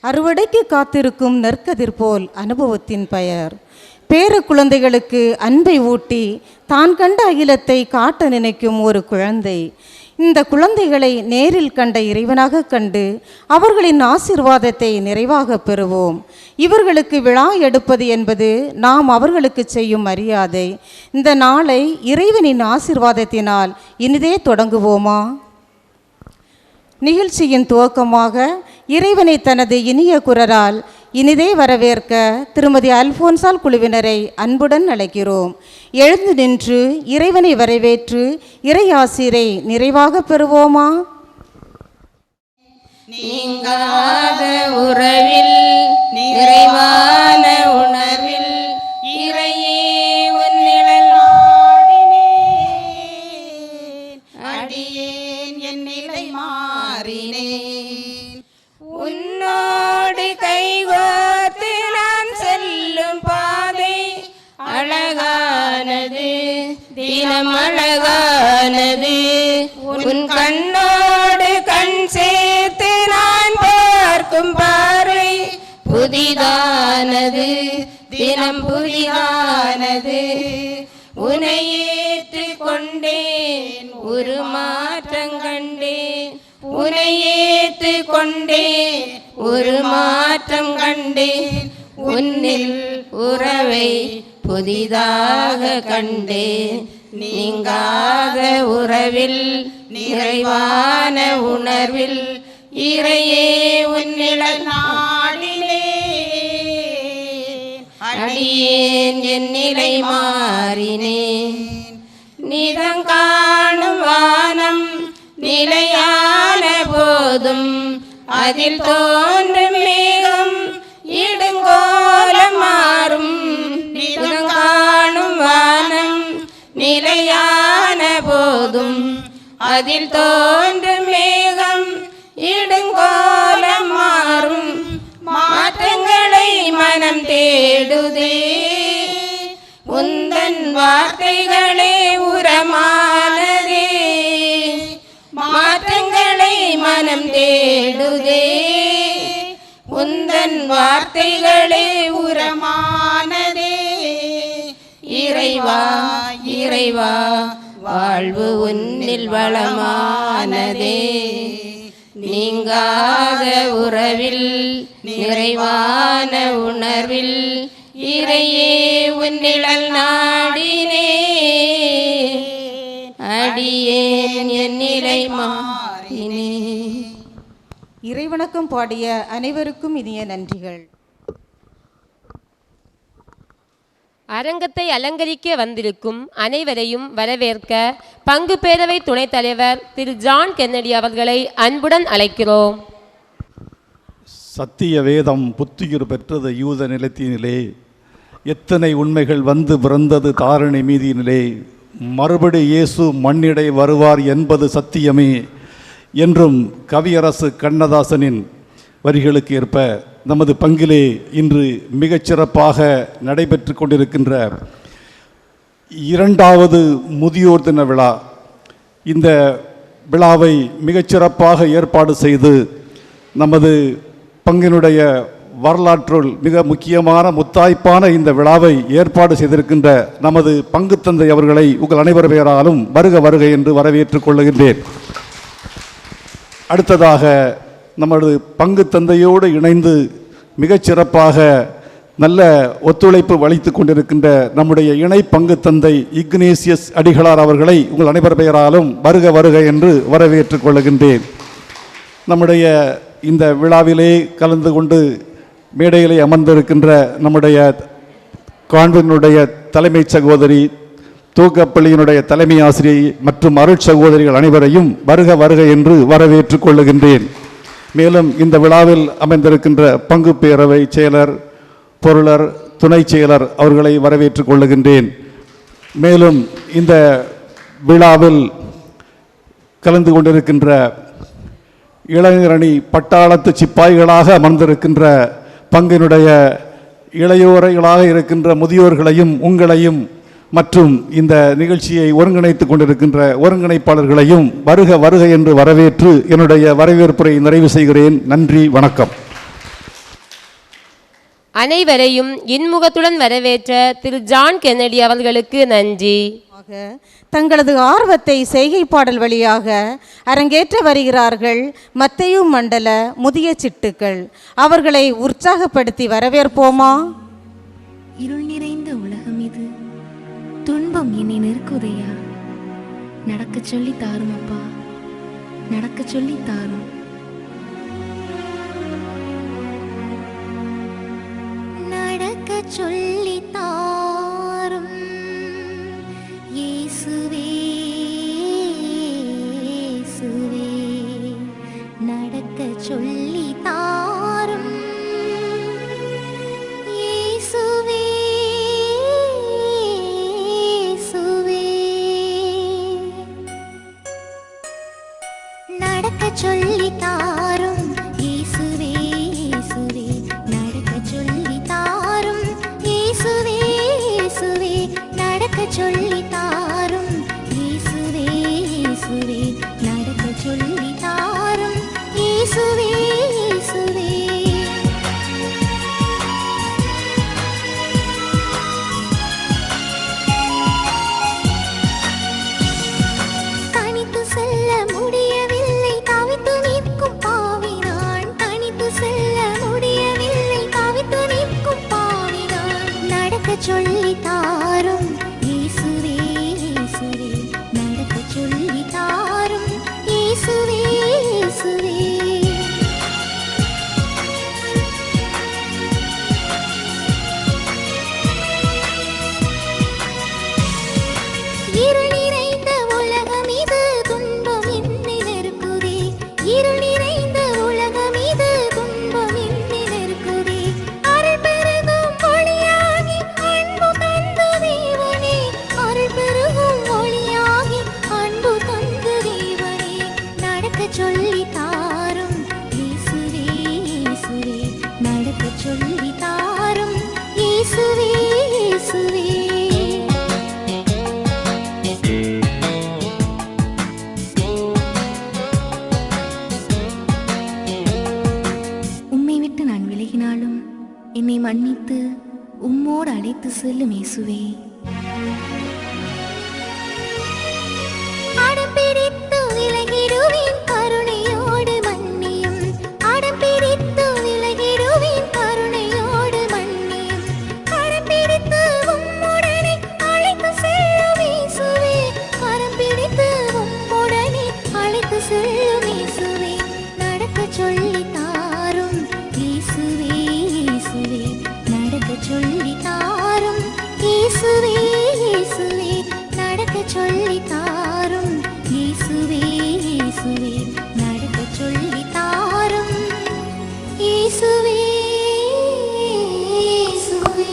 அறுவடைக்கு காத்திருக்கும் நெற்கதிர் போல் அனுபவத்தின் பெயர். பேர குழந்தைகளுக்கு அன்பை ஊட்டி தான் கண்ட அகிலத்தை காட்ட நினைக்கும் ஒரு குழந்தை. இந்த குழந்தைகளை நேரில் கண்ட இறைவனாக கண்டு அவர்களின் ஆசீர்வாதத்தை நிறைவாக பெறுவோம். இவர்களுக்கு விழா எடுப்பது என்பது நாம் அவர்களுக்கு செய்யும் மரியாதை. இந்த நாளை இறைவனின் ஆசீர்வாதத்தினால் இனிதே தொடங்குவோமா? நிகழ்ச்சியின் துவக்கமாக இறைவனை தனது இனிய குரலால் இனிதே வரவேற்க திருமதி அல்போன்சால் குழுவினரை அன்புடன் அழைக்கிறோம். எழுந்து நின்று இறைவனை வரவேற்று இறை ஆசீரை நிறைவாக பெறுவோமா? நீங்காத உறவில் நிறைவான உணர்வில் இறையே உன் நிழல் நாடினேன், அடியேன் என் நிலை மாறினேன். உன்னோடு கைகோர்த்து நான் செல்லும் பாதை அழகானது, தினம் அழகானது. உன் கண்ணோடு கண் சேர்த்து நான் பார்க்கும் பார்வை புதிதானது, தினம் புதிதானது. உன்னை ஏற்றுக் கொண்டேன், ஒரு மாற்றம் கண்டேன். உன்னை ஏற்றுக் கொண்டேன், ஒரு மாற்றம் கண்டேன். உன்னில் உறவை புதிதாக கண்டேன். நீங்காத உறவில் நிறைவான உணர்வில் இறையே உன் நிழல் நாடினேன், அடியேன் என் நிலை மாறினேன். நிதம் காணும் வானம் நிலையான போதும் அதில் தோன்றும் மேகம் இடுங்கோலம் மாறும். நிதம் காணும் வானம் நிலையான போதும் அதில் தோன்றும் மேகம் இடுங்கோலம் மாறும். மாற்றங்களை மனம் தேடுதே, உந்தன் வார்த்தைகளே உரமானதே. மாற்றங்களை மனம் தேடுதே, உந்தன் வார்த்தைகளே உரமானதே. இறைவா இறைவா வாழ்வு உன்னில் வளமானதே. நீங்காத உறவில் நிறைவான உணர்வில் இறையே உன் நிழல் நாடினேன், அடியேன் என் நிலை மாறினேன். இறைவணக்கம் பாடிய அனைவருக்கும் இனிய நன்றிகள். அரங்கத்தை அலங்கரிக்க வந்திருக்கும் அனைவரையும் வரவேற்க பங்கு பேரவை துணைத் தலைவர் திரு ஜான் கென்னடி அவர்களை அன்புடன் அழைக்கிறோம். சத்திய வேதம் புத்துயிர் பெற்றது யூத நிலத்தினிலே, எத்தனை உண்மைகள் வந்து பிறந்தது தாரணி மீதியினிலே. மறுபடி இயேசு மண்ணிடை வருவார் என்பது சத்தியமே என்றும் கவியரசு கண்ணதாசனின் வரிகளுக்கு ஏற்ப நமது பங்கிலே இன்று மிகச்சிறப்பாக நடைபெற்று கொண்டிருக்கின்ற 2வது முதியோர் தின விழா. இந்த விழாவை மிகச்சிறப்பாக ஏற்பாடு செய்து நமது பங்கினுடைய வரலாற்றுள் மிக முக்கியமான முத்தாய்ப்பான இந்த விழாவை ஏற்பாடு செய்திருக்கின்ற நமது பங்குத்தந்தை அவர்களை உங்கள் அனைவர் பெயராலும் வருக வருக என்று வரவேற்றுக் கொள்ளுகின்றேன். அடுத்ததாக நமது பங்குத்தந்தையோடு இணைந்து மிகச்சிறப்பாக நல்ல ஒத்துழைப்பு அளித்து கொண்டிருக்கின்ற நம்முடைய இணை பங்குத்தந்தை இக்னேசியஸ் அடிகளார் அவர்களை உங்கள் அனைவர் பெயராலும் வருக வருக என்று வரவேற்றுக் கொள்ளுகின்றேன். நம்முடைய இந்த விழாவிலே கலந்து கொண்டு மேடையிலே அமர்ந்திருக்கின்ற நம்முடைய கான்வென்டினுடைய தலைமை சகோதரி, தூக்கப்பள்ளியினுடைய தலைமை ஆசிரியை மற்றும் அருட் சகோதரிகள் அனைவரையும் வருக வருக என்று வரவேற்றுக் கொள்ளுகின்றேன். மேலும் இந்த விழாவில் அமைந்திருக்கின்ற பங்கு பேரவை செயலர், பொருளர், துணை செயலர் அவர்களை வரவேற்றுக் கொள்ளுகின்றேன். மேலும் இந்த விழாவில் கலந்து கொண்டிருக்கின்ற இளைஞரணி பட்டாளத்து சிப்பாய்களாக அமர்ந்திருக்கின்ற பங்கினுடைய இளையோரைகளாக இருக்கின்ற முதியோர்களையும் உங்களையும் மற்றும் இந்த நிகழ்ச்சியை ஒருங்கிணைத்து கொண்டிருக்கின்ற ஒருங்கிணைப்பாளர்களையும் வருக வருக என்று வரவேற்று என்னுடைய வரவேற்புரை நிறைவு செய்கிறேன். நன்றி, வணக்கம். அனைவரையும் இன்முகத்துடன் வரவேற்ற திரு ஜான் கென்னடி அவர்களுக்கு நன்றி. தங்களது ஆர்வத்தை செய்கை பாடல் வழியாக அரங்கேற்ற வருகிறார்கள் மத்தேயு மண்டல முதிய சிட்டுக்கள். அவர்களை உற்சாகப்படுத்தி வரவேற்போமா? இருள் நிறைந்த உலகம் இது, துன்பம் என்னை நெருக்குதையா, நடக்க சொல்லி தாரும் அப்பா, நடக்க சொல்லி தாரும். நடக்க சொல்லி தாரும் இயேசுவே, இயேசுவே, நடக்க சொல்லி தாரும் இயேசுவே, இயேசுவே, நடக்க சொல்லி தாரும் இயேசுவே, இயேசுவே, நடக்க சொல்லி தாரும் இயேசுவே, இயேசுவே, நடக்க சொல்லி தாரும் இயேசுவே, இயேசுவே, நடக்க சொல்லி தாரும் இயேசுவே, இயேசுவே. தனித்து செல்ல முடியவில்லை, தவித்து நிற்கும் பாவினான், தனித்து செல்ல முடியவில்லை, தவித்து நிற்கும் பாவினான், நடக்க சொல்லி தாரும் இயேசுவே, இயேசுவே, நடக்க சொல்லி தாரும் இயேசுவே, இயேசுவே. இருள் நிறைந்த உலகம் இது, துன்பம் என்னை நெருக்குதே, இருள் நிறைந்த உலகம் இது, துன்பம் என்னை நெருக்குதே, அருள் பெருகும் ஒளியாகி அன்பு தந்து தேவனே, அருள் பெருகும் ஒளியாகி அன்பு தந்து தேவனே, நடக்க சொல்லி தாரும் இயேசுவே, இயேசுவே, நடக்க சொல்லி தாரும் இயேசுவே, இயேசுவே. உம்மை விட்டு நான் விலகினாலும் என்னை மன்னித்து உம்மோடு அழைத்து செல்லும் இயேசுவே. அடம் பிடித்து விலகிடுவேன் கருணையோடு மன்னியும், அடம் பிடித்து விலகிடுவேன் கருணையோடு மன்னியும், கரம் பிடித்து உம்முடனே அழைத்து செல்லும் இயேசுவே, கரம் பிடித்து உம்முடனே அழைத்து செல்லும் இயேசுவே, நடக்க சொல்லி தாரும் இயேசுவே, இயேசுவே, நடக்க சொல்லி தாரும் இயேசுவே, இயேசுவே, நடக்க சொல்லி தாரும் இயேசுவே, இயேசுவே, நடக்க சொல்லி தாரும் இயேசுவே, இயேசுவே.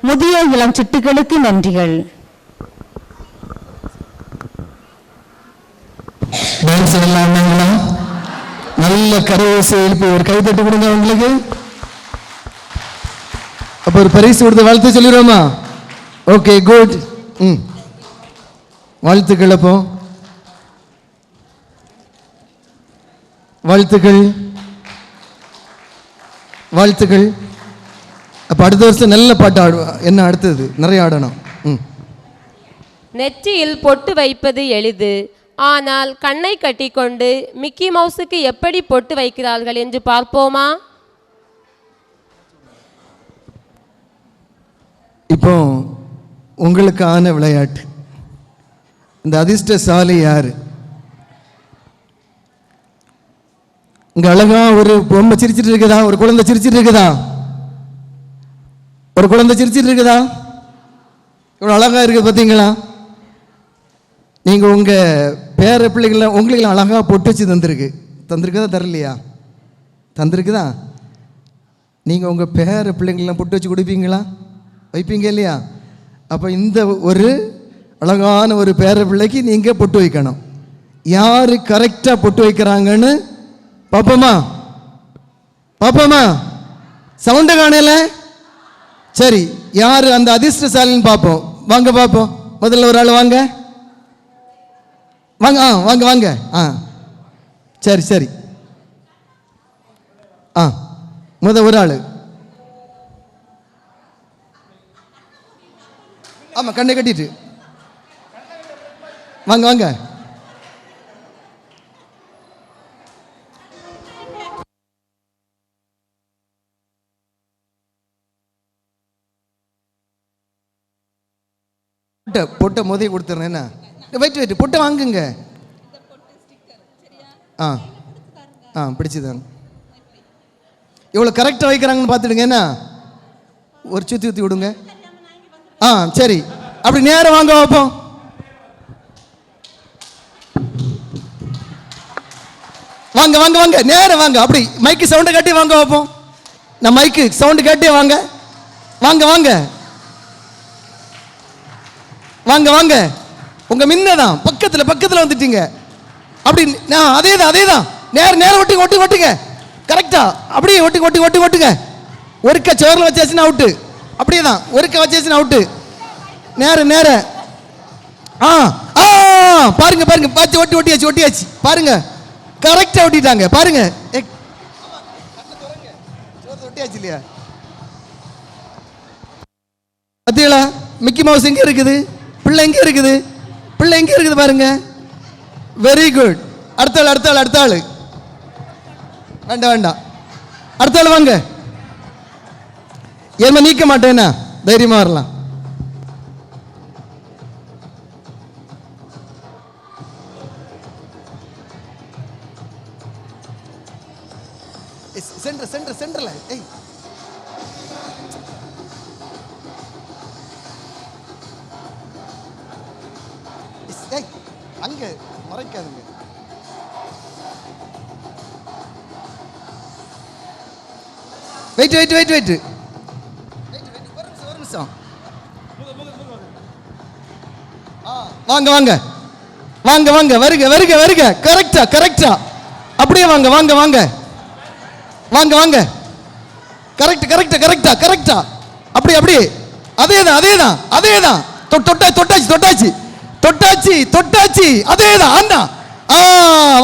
முதிய இளம் சிட்டுகளுக்கு நன்றிகள். டான்ஸ் எல்லாம் நல்ல கரவோசை எழுப்பி ஒரு கைத்தட்டு கொடுங்க உங்களுக்கு. அப்போ ஒரு பரிசு கொடுத்து வாழ்த்து சொல்லிடுவோமா? Okay, good. வாழ்த்துக்கள். அப்போ வாழ்த்துக்கள், வாழ்த்துக்கள். அப்போ அடுத்த வருஷம் நல்ல பாட்டு என்ன அடுத்தது நிறைய ஆடணும். நெற்றியில் பொட்டு வைப்பது எளிது, ஆனால் கண்ணை கட்டிக்கொண்டு மிக்கி மவுஸுக்கு எப்படி பொட்டு வைக்கிறார்கள் என்று பார்ப்போமா? இப்போ உங்களுக்கான விளையாட்டு. இந்த அதிர்ஷ்டசாலி யாரு? இங்க அழகா ஒரு பொம்மை சிரிச்சிட்டு இருக்குதா? ஒரு குழந்தை சிரிச்சிட்டு இருக்குதா? ஒரு குழந்தை சிரிச்சிட்டு இருக்குதா? இவ்வளோ அழகா இருக்குது பார்த்தீங்களா? நீங்கள் உங்கள் பேர பிள்ளைகள உங்களுக்கு அழகாக பொட்டு வச்சு தந்திருக்குதா தரலையா? தந்திருக்குதா? நீங்கள் உங்கள் பேர பிள்ளைங்களாம் பொட்டு வச்சு கொடுப்பீங்களா? வைப்பீங்க இல்லையா? அப்போ இந்த ஒரு அழகான ஒரு பேர பிள்ளைக்கு நீங்கள் பொட்டு வைக்கணும். யார் கரெக்டாக பொட்டு வைக்கிறாங்கன்னு பார்ப்போமா? பார்ப்போமா? சவுண்டு காணல? சரி, யார் அந்த அதிர்ஷ்டசாலின்னு பார்ப்போம். வாங்க பார்ப்போம். முதல்ல ஒரு ஆள் வாங்க வாங்க. வாங்க வாங்க. சரி சரி. ஒரு ஆள். ஆமாம், கண்ணை கட்டிட்டு வாங்க வாங்க. பொட்டை முதல் கொடுத்துறேன். என்ன வெயிட் பொட்டை வாங்குங்க. பிடிச்சுதாங்க. இவ்வளோ கரெக்டாக வைக்கிறாங்கன்னு பார்த்துடுங்க. என்ன ஒரு சுற்றி ஊற்றி விடுங்க. சரி, அப்படி நேரம் வாங்க வைப்போம். வாங்க வாங்க வாங்க, நேரம் வாங்க. அப்படி மைக்கு சவுண்டை காட்டி வாங்க வைப்போம். நான் மைக்கு சவுண்டு காட்டியே வாங்க. வாங்க வாங்க வாங்க வாங்க. உங்க மின்னதான் பக்கத்தில் வந்துட்டீங்க. அப்படி அதேதான் நேரம் ஒட்டுங்க. கரெக்டா அப்படியே ஒட்டுங்க. ஒருக்க சோரில் வச்சாச்சுன்னா அவுட்டு. அப்படியே தான் ஒருக்க வச்சாச்சுன்னா அவுட்டு. நேரம் பாருங்க பாச்சு ஒட்டியாச்சு. பாருங்க கரெக்டா ஒட்டிட்டாங்க. பாருங்க ஒட்டியாச்சு இல்லையா? பார்த்தீங்களா? மிக்கி மவுஸ் எங்க இருக்குது? பிள்ளை எங்க இருக்குது? பாருங்க. Very good. அடுத்த ஆள். வேண்டாம். அடுத்த ஆள் வாங்க. ஏமா நீக்க மாட்டேன்னா தைரியமா வரலாம். சென்டர்ல அங்க மறைக்காதுங்க. வெயிட் ஒரு நிமிஷம். வாங்க வருக. கரெக்டா அப்படியே வாங்க. கரெக்டா அப்படியே. அதேதான். தொட்டாச்சு. அதேதான்.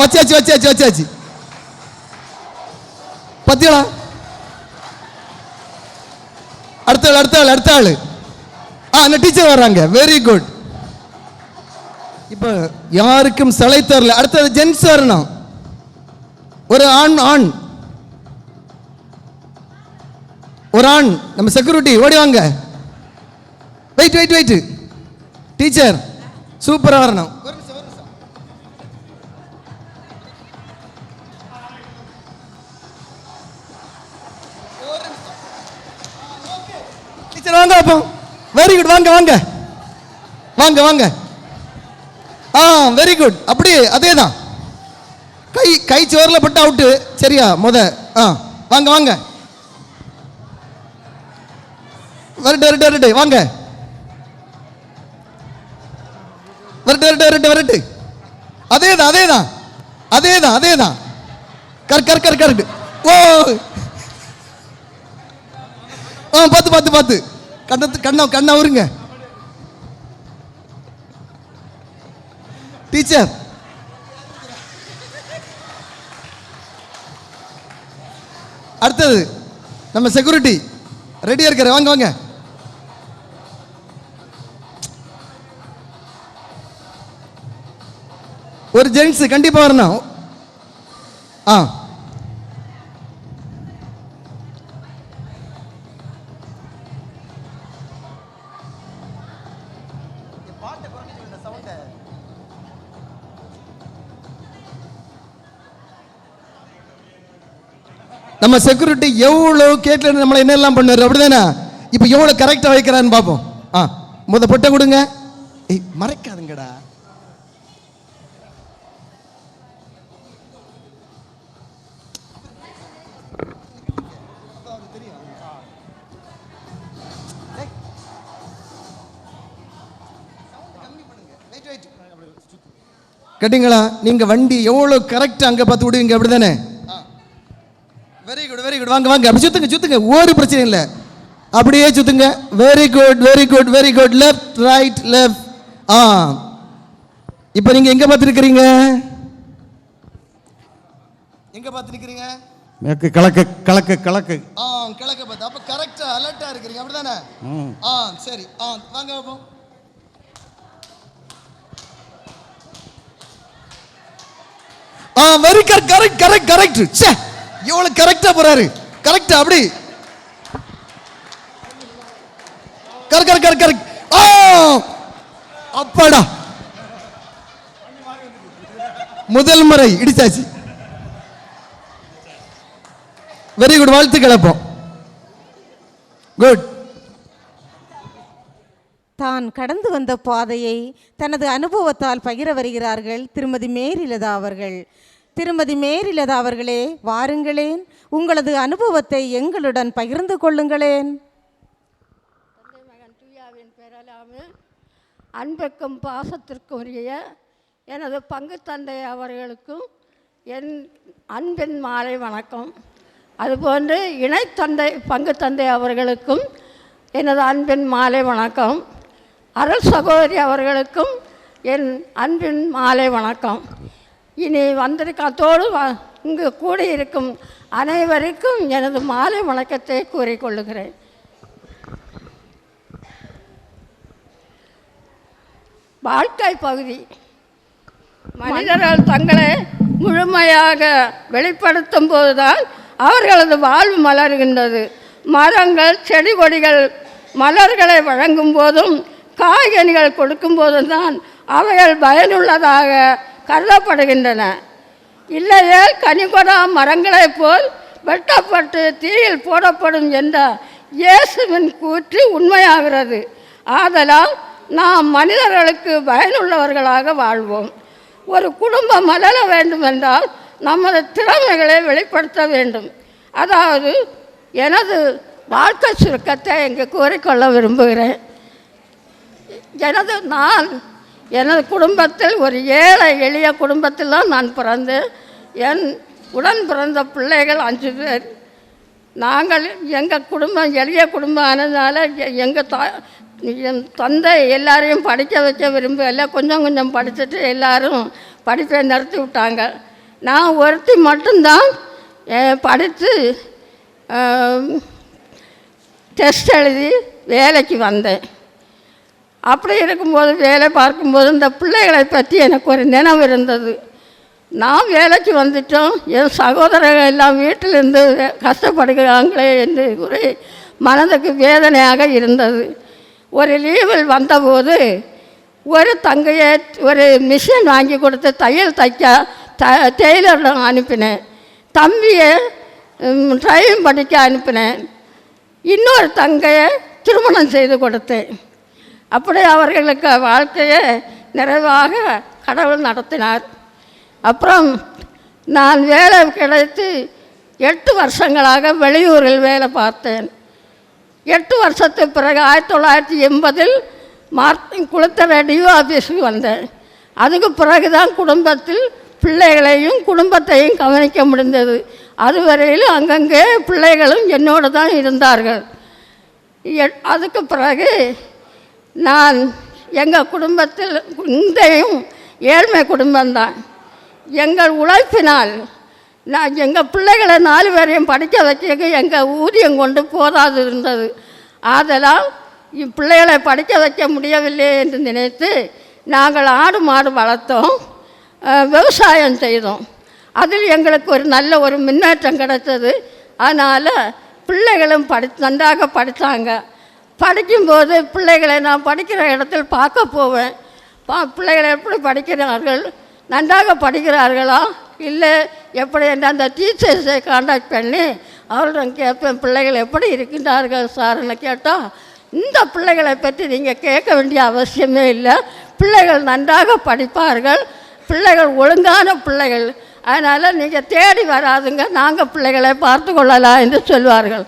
வச்சாச்சு. பத்தியா? அடுத்த ஆளு. டீச்சர் வர்றாங்க. Very good. இப்ப யாருக்கும் சிலை தரல. அடுத்தது ஜென்ஸ் வரணும். ஒரு ஆண் நம்ம செக்யூரிட்டி ஓடி வாங்க. வெயிட். டீச்சர் சூப்பரா வரணும். டீச்சர் வாங்க அப்போ. Very good. வாங்க. Very good. அப்படியே அதேதான். கை சோர்ல பட்டு அவுட்டு. சரியா? வாங்க. வரட்டு வாங்க. வரட்டு. அதேதான். கரெக்ட். பார்த்து கண்ணா உருங்க. டீச்சர் அடுத்தது நம்ம செக்யூரிட்டி ரெடியாக இருக்காரு, வாங்க வாங்க. ஒரு ஜென்ஸ் கண்டிப்பாக வரணும். நம்ம செக்யூரிட்டி எவ்வளோ கேட்கல நம்மளை என்னெல்லாம் பண்ணுவார் அப்படிதானே? இப்போ எவ்வளோ கரெக்டாக வைக்கிறான்னு பார்ப்போம். முத பொட்டை கொடுங்க. மறைக்காதுங்கடா. கேட்டீங்களா? நீங்க வண்டி எவ்வளோ கரெக்டாக அங்கே பார்த்து விடுவீங்க அப்படிதானே? Very good very good. வாங்க வாங்க, அப்படி சுத்துங்க சுத்துங்க, ஒரு பிரச்சனை இல்லை, அப்படியே சுத்துங்க. Very good very good very good. Left right left. இப்போ நீங்க எங்க பார்த்துருக்கிறீங்க? எங்க பார்த்துருக்கிறீங்க? மேற்கு கிழக்கு கிழக்கு கிழக்கு. கிழக்க பார்த்து. அப்போ கரெக்டா அலர்ட்டா இருக்கிறீங்க அப்படிதானே? சரி வாங்க பார்ப்போம். Very correct correct correct correct. சே, எவ்வளவு கரெக்டா போறாரு. கரெக்டா அப்படி. Correct correct correct correct. அப்பாடா, முதல் முறை இடிச்சாச்சு. வெரி குட், வாழ்த்துக்கள். அப்போ குட். தான் கடந்து வந்த பாதையை தனது அனுபவத்தால் பகிர வருகிறார்கள் திருமதி மேரிலதா அவர்கள். திருமதி மேரிலதா அவர்களே, வாருங்களேன், உங்களது அனுபவத்தை எங்களுடன் பகிர்ந்து கொள்ளுங்களேன். தந்தை மகன் தூயாவின் பெறலாமே அன்புக்கும் பாசத்திற்கும் உரிய எனது பங்கு தந்தை அவர்களுக்கும் என் அன்பின் மாலை வணக்கம். அதுபோன்று இணைத்தந்தை பங்கு தந்தை அவர்களுக்கும் எனது அன்பின் மாலை வணக்கம். அருள் சகோதரி அவர்களுக்கும் என் அன்பின் மாலை வணக்கம். இனி வந்திருக்கத்தோடு இங்கு கூடியிருக்கும் அனைவருக்கும் எனது மாலை வணக்கத்தை கூறிக்கொள்ளுகிறேன். வாழ்க்கை பகுதி. மனிதர்கள் தங்களை முழுமையாக வெளிப்படுத்தும் போதுதான் அவர்களது வாழ்வு மலர்கின்றது. மரங்கள் செடி கொடிகள் மலர்களை வழங்கும் போதும் காய்கனிகள் கொடுக்கும் போதும் தான் அவைகள் பயனுள்ளதாக கருதப்படுகின்றன. இல்லையே கனிகொடா மரங்களைப் போல் வெட்டப்பட்டு தீயில் போடப்படும் என்ற இயேசுவின் கூற்று உண்மையாகிறது. ஆதலால் நாம் மனிதர்களுக்கு பயனுள்ளவர்களாக வாழ்வோம். ஒரு குடும்பம் மலர வேண்டுமென்றால் நமது திறமைகளை வெளிப்படுத்த வேண்டும். அதாவது எனது வாழ்க்கை சுருக்கத்தை இங்கே கூறிக்கொள்ள விரும்புகிறேன். எனது குடும்பத்தில் ஒரு ஏழை எளிய குடும்பத்தில் தான் நான் பிறந்தேன். என் உடன் பிறந்த பிள்ளைகள் 5 பேர். நாங்கள் எங்கள் குடும்பம் எளிய குடும்பம் ஆனதுனால என் தந்தை எல்லாரையும் படிக்க வைக்க விரும்பல. கொஞ்சம் கொஞ்சம் படிச்சுட்டு எல்லாரும் படிப்பை நிறுத்தி விட்டாங்க. நான் ஒருத்தி மட்டும்தான் படித்து டெஸ்ட் எழுதி வேலைக்கு வந்தேன். அப்படி இருக்கும்போது வேலை பார்க்கும்போது இந்த பிள்ளைகளை பற்றி எனக்கு ஒரு நினைவு இருந்தது. நான் வேலைக்கு வந்துட்டோம், என் சகோதரர்கள் எல்லாம் வீட்டிலிருந்து கஷ்டப்படுகிறாங்களே என்று ஒரு மனதுக்கு வேதனையாக இருந்தது. ஒரு லீவில் வந்தபோது ஒரு தங்கையை ஒரு மிஷின் வாங்கி கொடுத்து தையல் டெய்லரில் அனுப்பினேன். தம்பியை டிரைவிங் படிக்க அனுப்பினேன். இன்னொரு தங்கையை திருமணம் செய்து கொடுத்தேன். அப்படி அவர்களுக்கு வாழ்க்கையை நிறைவாக கடவுள் நடத்தினார். அப்புறம் நான் வேலை கிடைத்து 8 வருஷங்களாக வெளியூரில் வேலை பார்த்தேன். 8 வருஷத்துக்கு பிறகு 1980 குளத்தலை டிஓ ஆஃபீஸுக்கு வந்தேன். அதுக்கு பிறகு தான் குடும்பத்தில் பிள்ளைகளையும் குடும்பத்தையும் கவனிக்க முடிந்தது. அதுவரையிலும் அங்கங்கே பிள்ளைகளும் என்னோடு தான் இருந்தார்கள். அதுக்கு பிறகு நான் எங்கள் குடும்பத்தில் இங்கேயும் ஏழ்மை குடும்பம்தான். எங்கள் உழைப்பினால் நான் எங்கள் பிள்ளைகளை 4 பேரையும் படிக்க வைக்க எங்கள் ஊதியம் கொண்டு போதாது இருந்தது. ஆதலால் பிள்ளைகளை படிக்க வைக்க முடியவில்லை என்று நினைத்து நாங்கள் ஆடு மாடு வளர்த்தோம், விவசாயம் செய்தோம். அதில் எங்களுக்கு ஒரு நல்ல ஒரு முன்னேற்றம் கிடைத்தது. அதனால் பிள்ளைகளும் நன்றாக படித்தாங்க. படிக்கும்போது பிள்ளைகளை நான் படிக்கிற இடத்தில் பார்க்க போவேன். பிள்ளைகளை எப்படி படிக்கிறார்கள், நன்றாக படிக்கிறார்களா இல்லை எப்படி என்று அந்த டீச்சர்ஸை காண்டாக்ட் பண்ணி அவர்களிடம் கேட்பேன், பிள்ளைகள் எப்படி இருக்கின்றார்கள் சார்ன்னு கேட்டால், இந்த பிள்ளைகளை பற்றி நீங்கள் கேட்க வேண்டிய அவசியமே இல்லை, பிள்ளைகள் நன்றாக படிப்பார்கள், பிள்ளைகள் ஒழுங்கான பிள்ளைகள், அதனால் நீங்கள் தேடி வராதுங்க, நாங்கள் பிள்ளைகளை பார்த்து கொள்ளலாம் என்று சொல்வார்கள்.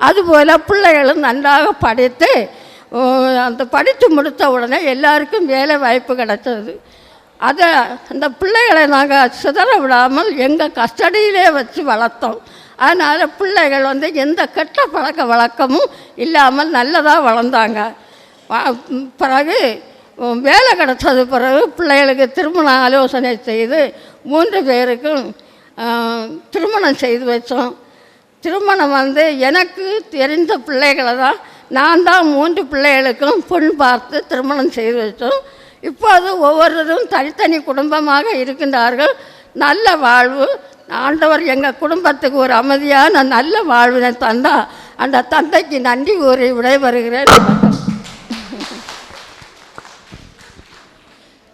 அதுபோல் பிள்ளைகளும் நன்றாக படித்து அந்த படித்து முடித்த உடனே எல்லாருக்கும் வேலை வாய்ப்பு கிடைச்சது. அந்த பிள்ளைகளை நாங்கள் சிதற விடாமல் எங்கள் கஸ்டடியிலே வச்சு வளர்த்தோம். அதனால் பிள்ளைகள் எந்த கெட்ட பழக்க வழக்கமும் இல்லாமல் நல்லதாக வளர்ந்தாங்க. பிறகு வேலை கிடச்சது பிறகு பிள்ளைகளுக்கு திருமண ஆலோசனை செய்து 3 பேருக்கும் திருமணம் செய்து வச்சோம். திருமணம் எனக்கு தெரிந்த பிள்ளைகளை தான் நான் தான் 3 பிள்ளைகளுக்கும் பொண்ணு பார்த்து திருமணம் செய்து வச்சோம். இப்போது ஒவ்வொருவரும் தனித்தனி குடும்பமாக இருக்கின்றார்கள். நல்ல வாழ்வு ஆண்டவர் எங்கள் குடும்பத்துக்கு ஒரு அமைதியான நல்ல வாழ்வினை தந்தா அந்த தந்தைக்கு நன்றி கூறி விடைபெறுகிறேன்.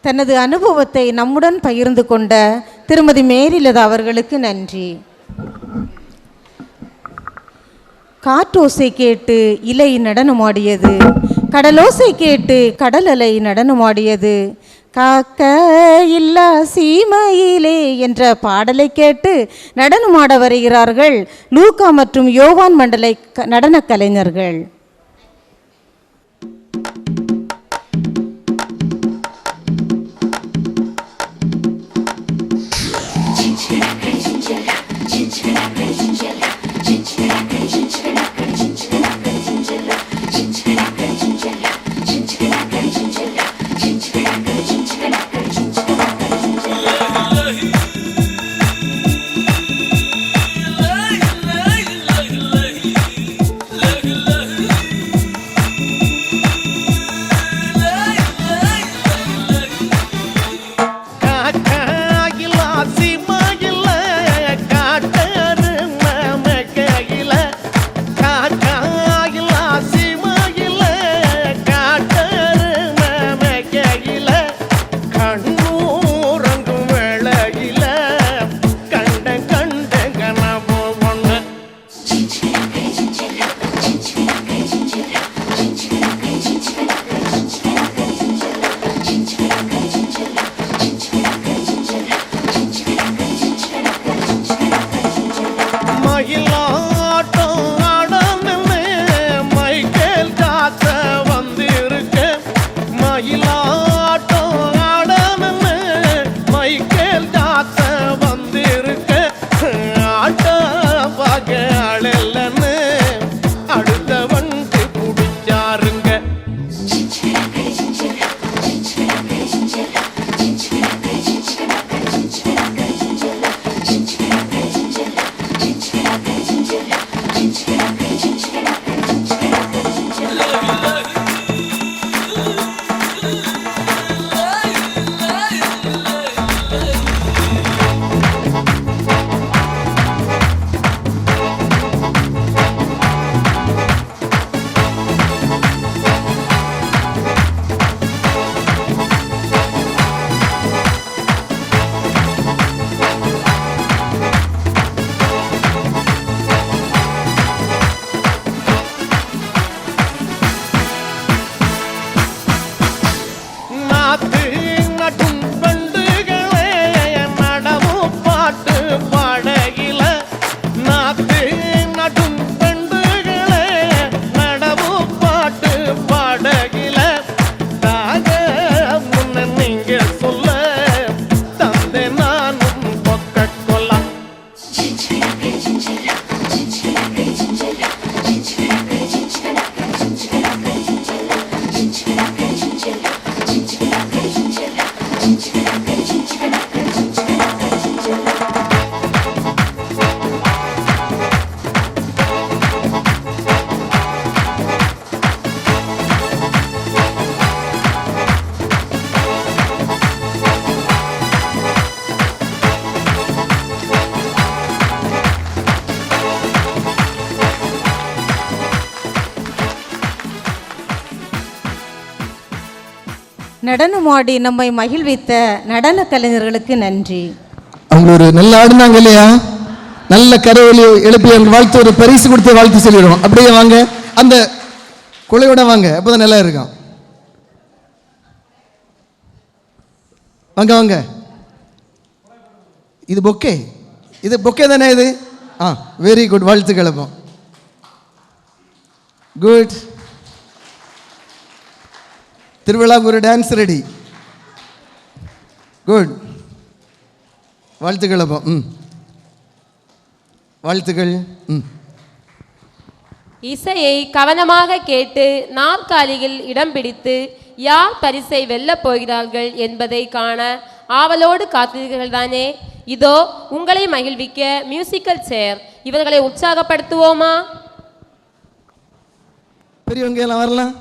தனது அனுபவத்தை நம்முடன் பகிர்ந்து கொண்ட திருமதி மேரிலதா அவர்களுக்கு நன்றி. காற்றோசை கேட்டு இலை நடனமாடியது, கடலோசை கேட்டு கடல் அலை நடனமாடியது, காக்க இல்லா சீமையிலே என்ற பாடலை கேட்டு நடனமாட வருகிறார்கள் லூக்கா மற்றும் யோவான் மண்டலை நடன கலைஞர்கள். நடனமாடி நம்மை மகிழ்வித்த நடன கலைஞர்களுக்கு நன்றி. அவங்க ஒரு நல்ல ஆடுனாங்க இல்லையா, நல்ல கரவொலி எழுப்பி அவங்க வாழ்த்து ஒரு பரிசு கொடுத்து வாழ்த்து சொல்லிடுவோம். அப்படியே வாங்க, அந்த குழையோட வாங்க, அப்போதான் நல்லா இருக்கும். வாங்க வாங்க, இது பொக்கே, இது பொக்கே தானே இது? வெரி குட், வாழ்த்து கிளப்போம். குட். திருவிழாவுக்கு ஒரு டான்ஸ் ரெடி. குட், வாழ்த்துக்கள். அப்போ வாழ்த்துக்கள். இசையை கவனமாக கேட்டு நாற்காலியில் இடம் பிடித்து யார் பரிசை வெல்லப் போகிறார்கள் என்பதை காண ஆவலோடு காத்தீர்கள் தானே? இதோ உங்களை மகிழ்விக்க மியூசிக்கல் சேர். இவர்களை உற்சாகப்படுத்துவோமா? பெரியவங்க எல்லாம் வரலாம்,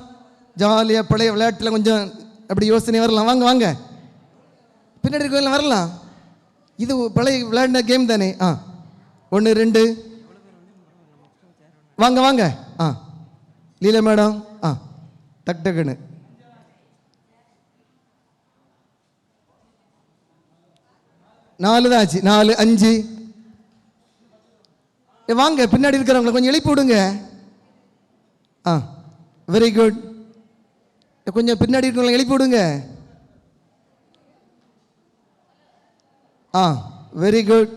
ஜாலியாக பழைய விளையாட்டில் கொஞ்சம் அப்படி யோசனை வரலாம். வாங்க வாங்க, பின்னாடி இருக்கவங்களாம் வரலாம். இது பழைய விளையாடின கேம் தானே. 1 2 வாங்க வாங்க. லீலா மேடம், டக் டக்குன்னு. நாலு தான் ஆச்சு, 4 5. வாங்க, பின்னாடி இருக்கிறவங்களை கொஞ்சம் எழுப்பி விடுங்க. Very good. கொஞ்சம் பின்னாடி இருக்கிறவங்களை எழுப்பி விடுங்க. Very good.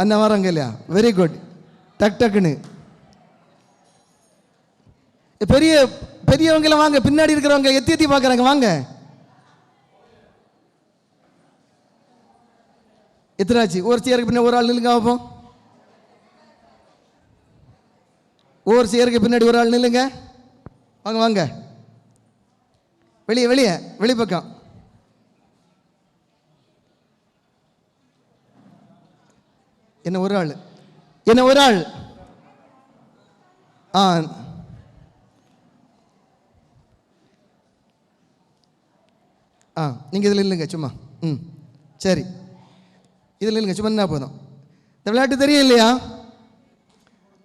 அண்ணா வராங்க இல்லையா? Very good. டக் டக்குன்னு. பெரியவங்க வாங்க, பின்னாடி இருக்கிறவங்க எத்தி எத்தி பார்க்குறாங்க. வாங்க. எத்தனாச்சு? ஒரு சேருக்கு பின்னாடி ஒரு ஆள் நில்லுங்க பார்ப்போம். ஒரு சேருக்கு பின்னாடி ஒரு ஆள் நில்லுங்க. வாங்க வாங்க, வெளியே வெளியே வெளிப்பக்கம். என்ன ஒரு ஆள், என்ன ஒரு ஆள். நீங்கள் இதில் இல்லைங்க, சும்மா. சரி, இதில் இல்லைங்க, சும்மா என்ன போதும். இந்த விளையாட்டு தெரியும் இல்லையா?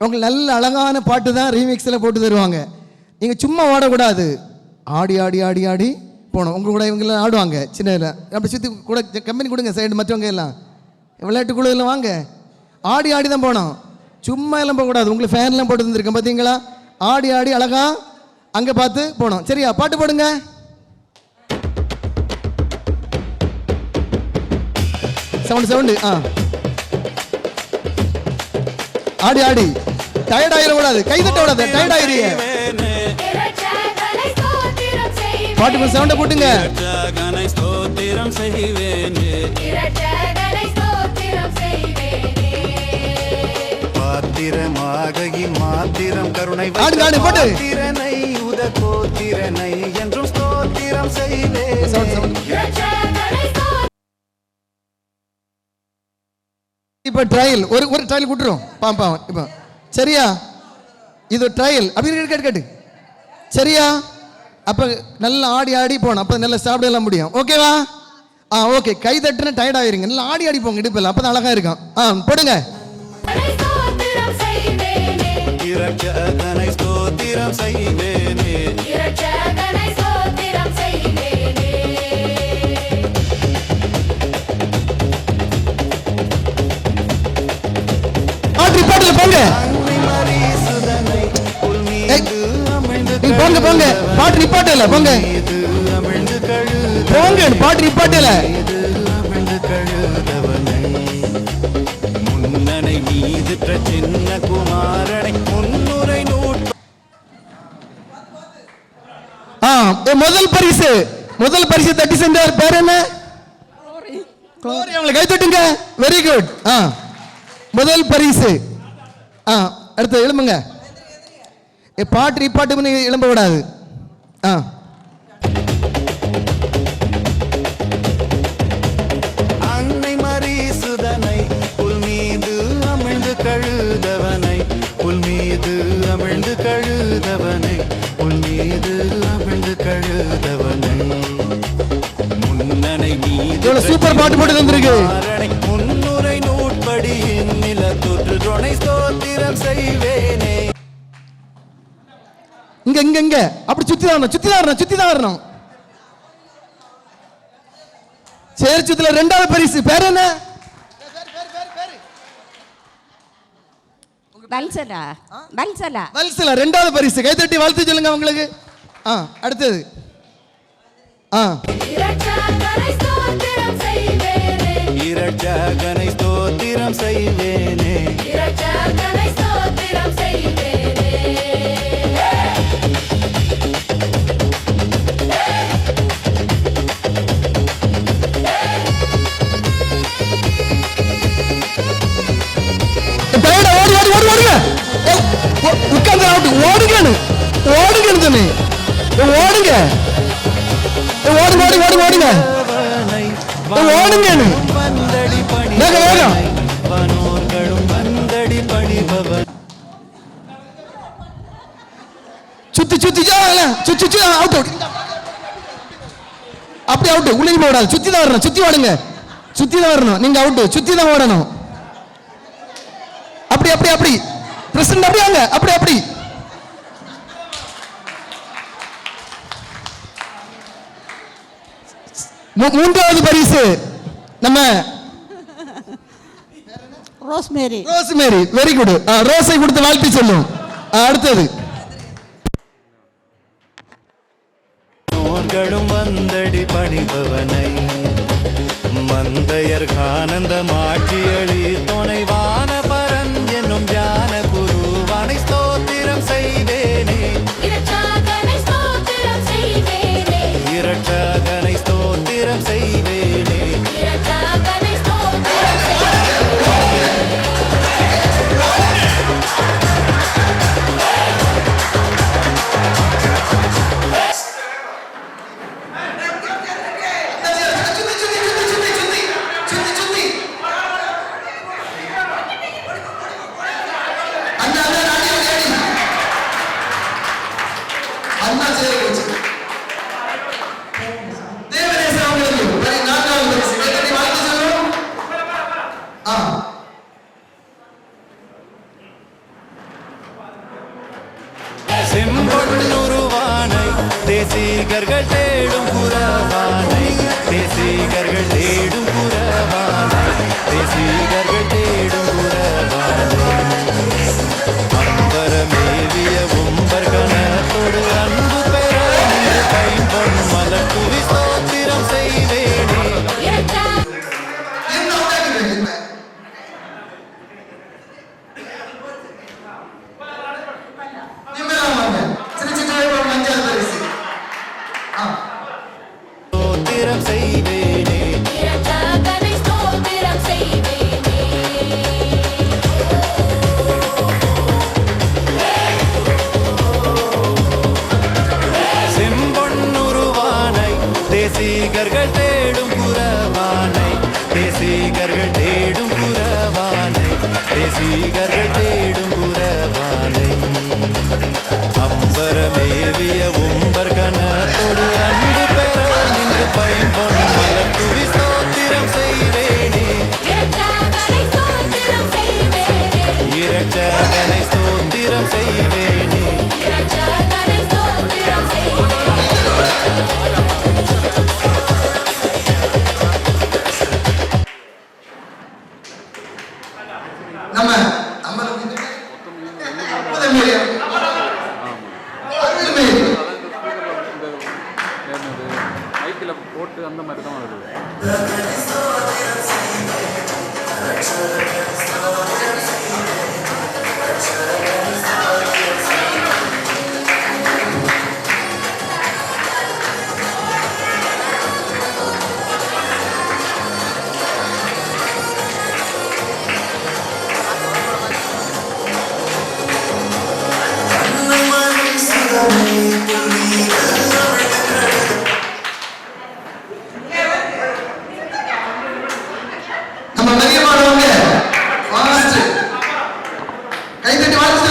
உங்களுக்கு நல்ல அழகான பாட்டு தான் ரீமிக்ஸில் போட்டு தருவாங்க. நீங்கள் சும்மா ஓடக்கூடாது, ஆடி ஆடி ஆடி ஆடி போகணும். உங்கள் கூட இவங்கெல்லாம் ஆடுவாங்க, சின்ன அப்படி சுற்றி கூட கம்பெனி கொடுங்க சைடு. மற்றவங்க எல்லாம் விளையாட்டு குழு எல்லாம் வாங்க, ஆடி ஆடி தான் போகணும், சும்மா எல்லாம் போகக்கூடாது. உங்களுக்கு ஃபேன்லாம் போட்டு தந்துருக்கேன் பார்த்தீங்களா? ஆடி ஆடி அழகா அங்கே பார்த்து போகணும். சரியா? பாட்டு போடுங்க. சவுண்டு. ஆடி ஆடி டயர்ட் ஆயிடக்கூடாது, கை தட்ட விடாது, டயர்ட் ஆயிடுங்க. பாட்டுக்கு சவுண்டை போட்டுங்க. மாத்திரம் கருணை திறனை உதகோ திறனை என்றும் ஸ்தோத்திரம் செய்வேன். இப்போ ட்ரையல் ஒரு ட்ரையல் கூட்டுறோம். பாவம் இப்போ சரியா? இது ட்ரையல் அப்படி கேட்டு சரியா? அப்போ நல்லா ஆடி ஆடி போகணும், அப்போ நல்லா சாப்பிடலாம் முடியும். ஓகேவா? ஓகே. கை தட்டுன்னு டயர்ட் ஆயிருங்க, நல்லா ஆடி ஆடி போங்க இடுப்பில், அப்போ தான் அழகாக இருக்கும். போடுங்க. போங்க போங்க போங்க, பாட்டு நிப்பாட்டல. போங்க போங்க, பாட்டு நிப்பாட்டல. முன்னனை மீது சின்ன குமாரனை முன்னுரை முதல் பரிசு தட்டி சென்றார். பேர் என்ன? அவங்களை கை தட்டுங்க. Very good. முதல் பரிசு. அடுத்து எழும்புங்க. பாட்டு நிப்பாட்டு எழும்ப விடாது. அன்னை மரீசுதனை புல் மீது அமிழ்ந்து கழுதவனை, புல் மீது அமிழ்ந்து கழுதவனை, புல் மீது அமிழ்ந்து கழுதவனை, முன்னனை மீது சூப்பர் பாட்டு போட்டு தந்திருக்கு. முன்னுரை நூற்படியின் நில தொற்று துணை ஸ்தோத்திரம் செய்வேனே. இங்க இங்க இங்க அப்படி சுத்தி தான் வரணும், சுத்தி தான் வரணும், சுத்தி தான் வரணும். சரி, சுத்துல 2வது பரிசு. பேர் என்ன? வல்சலா. வல்சலா. வல்சலா 2வது பரிசு. கைதட்டி வாழ்த்து சொல்லுங்க உங்களுக்கு. அடுத்தது இரட்சகனை ஸ்தோத்திரம் செய்வேனே, இரட்சகனை ஸ்தோத்திரம் செய்வேனே, இரட்சகனை ஸ்தோத்திரம் செய்வேனே. உட்கார்ந்து ஓடுங்க, ஓடுங்க தானே, ஓடுங்க, ஓடுங்க, ஓடுங்க, ஓடுங்க, ஓடுங்க, வந்தடி பணி வனோர்களும் வந்தடி பணிபவன். சுத்தி சுத்தி சுத்தி அவுட், அப்படி அவுட். உள்ளே ஓடாது, சுத்தி தான் வரணும், சுத்தி ஓடுங்க, சுத்தி தான் வரணும். நீங்க அவுட், சுத்தி தான் ஓடணும். அப்படி அப்படி அப்படி பிரசிடண்ட் அப்படி வாங்க, அப்படி அப்படி. மூன்றாவது பரிசு நம்ம ரோஸ்மேரி. Rosemary, very good. ரோஸை கொடுத்து வாழ்த்து சொல்லும். அடுத்தது வந்தடி பணிபவனை மந்தையர் ஆனந்த மாட்சியளி துணைவான பரன் என்னும் ஞான குருவானை ஸ்தோத்திரம் செய்வேனே, இரட்சகனை ஸ்தோத்திரம் செய்வேனே, இரட்சகனை ஸ்தோத்திரம் செய்வேனே, இரட்சகனை ஸ்தோத்திரம் செய்வேனே. செம்பொன்னுருவானை தேசிகர்கள் தேடும் புறவானை, தேசிகர்கள் தேடும் புறவானை, தேசிகர்கள் தேடும் புறவானை. அம்பரமேவிய உம்பர் கணத்தோடு அன்பு பெற கைம்பொன் மலர் துவி ஸ்தோத்திரம் செய்வேனே. ஸ்தோத்திரம் செய்வேனே, இரட்சகனை ஸ்தோத்திரம் செய்வேனே. செம்பொன்னுருவானை தேசிகர்கள் தேடும் புறவானை, தேசிகர்கள் தேடும் புறவானை, தேசிகர்கள் தேடும் புறவானை. அம்பரமேவிய உம்பர் கணத்தோடு அன்பு பெற நின்று பைம்பொன் மலர் துவி ஸ்தோத்திரம் செய்வேனே, இரட்சகனை ஸ்தோத்திரம் செய்வேனே, இரட்சகனை ஸ்தோத்திரம் செய்வேனே, இரட்சகனை ஸ்தோத்திரம் செய்வேனே. நம்ம மைக்கில் போட்டு அந்த மாதிரி தான் வருது. நம்ம நிறைய மாணவங்க கைதட்டி வாழ்த்து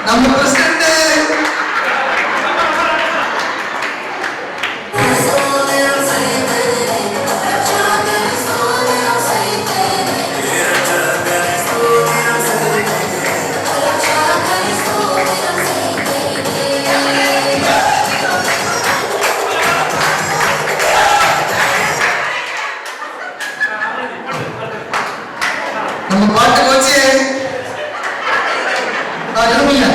நம்ம பிரசிடென்ட் நம்ம பாட்டு வச்சு எழுதுங்க.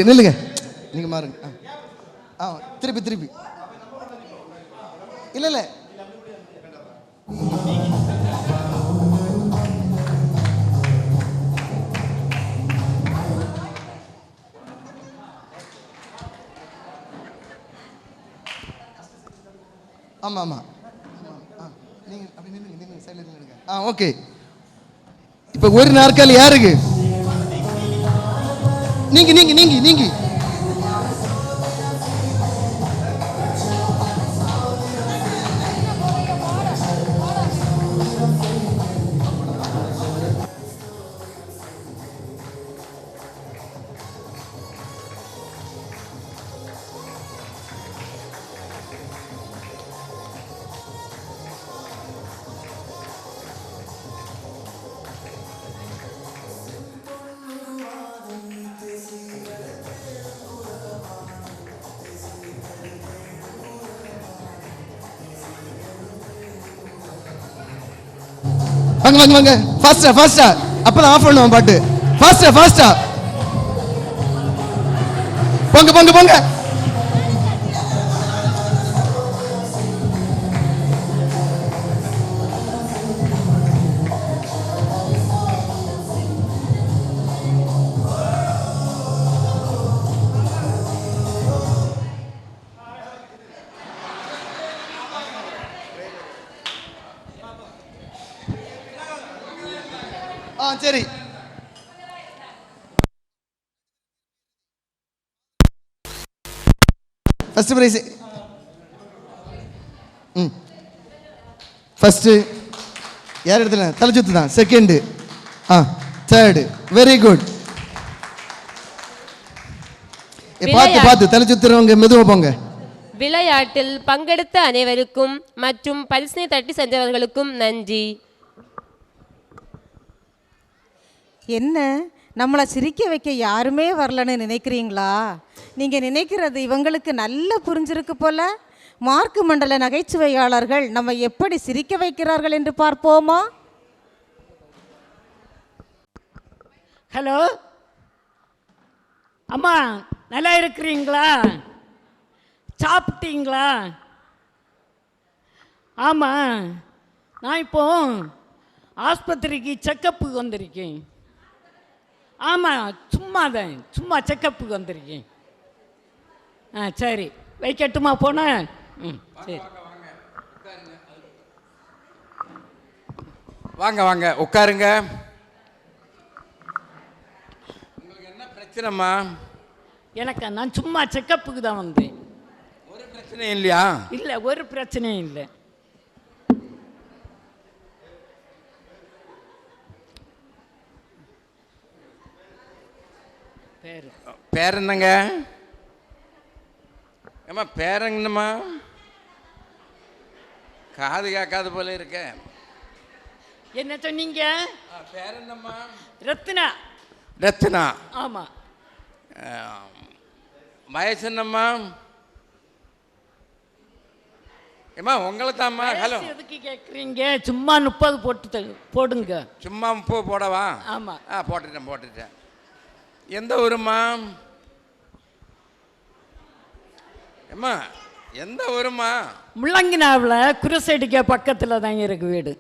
நில்லுங்க, நீங்க மாறுங்க. திருப்பி திருப்பி இல்ல இல்ல ஆமா ஆமா நீங்க அப்படி நில்லுங்க சைடுல நில்லுங்க. ஓகே, இப்ப ஒரு நாற்காலி யாருக்கு? நீங்க நீங்க நீங்க நீங்க வாங்க வாங்க வாங்க, ஃபாஸ்டா ஃபாஸ்டா, அப்பதான் ஆஃப் பண்ணுவோம் பாட்டு. ஃபாஸ்டா ஃபாஸ்டா, போங்க போங்க போங்க. சரி, ஃபர்ஸ்ட் பிரைஸ். ஃபர்ஸ்ட் யார் இடத்துல? தலைச்சுத்து தான். Second third. Very good. பார்த்து தலை சுத்துறவங்க மெதுவாக போங்க. விளையாட்டில் பங்கெடுத்த அனைவருக்கும் மற்றும் பரிசினை தட்டி சென்றவர்களுக்கும் நன்றி. என்ன நம்மளை சிரிக்க வைக்க யாருமே வரலன்னு நினைக்கிறீங்களா? நீங்கள் நினைக்கிறது இவங்களுக்கு நல்லா புரிஞ்சிருக்கு போல. மார்க்கு மண்டல நகைச்சுவையாளர்கள் நம்ம எப்படி சிரிக்க வைக்கிறார்கள் என்று பார்ப்போமா? ஹலோ அம்மா, நல்லா இருக்கிறீங்களா? சாப்பிட்டீங்களா? ஆமாம், நான் இப்போ ஆஸ்பத்திரிக்கு செக்கப்புக்கு வந்திருக்கேன். ஆமாம், சும்மா செக்கப்புக்கு வந்திருக்கேன். சரி, வைக்கட்டுமா போனேன்? சரி, வாங்க வாங்க உட்காருங்க. உங்களுக்கு என்ன பிரச்சனைம்மா? நான் சும்மா செக்கப்புக்கு தான் வந்தேன். ஒரு பிரச்சனையும் இல்லையா? இல்லை, ஒரு பிரச்சனையும் இல்லை. பேர் என்னங்க? ஏம்மா பேரங்கம்மா, காது கேட்காது போல இருக்க. என்ன சொன்னீங்க? பேர் என்னம்மா? ரத்னா. ரத்னா, ஆமாம். வயசு என்னம்மா? ஏம்மா உங்களை தாம்மா. ஹலோ, எதுக்கு கேட்குறீங்க? சும்மா 30 போடுங்க. சும்மா 30 போடவா? ஆமாம். போட்டுட்டேன். எந்த ஊருமா? ஏம்மா எந்த ஊருமா? முள்ளங்கினாவில் குருசடிக்க பக்கத்தில் தான் இருக்கு வீடு.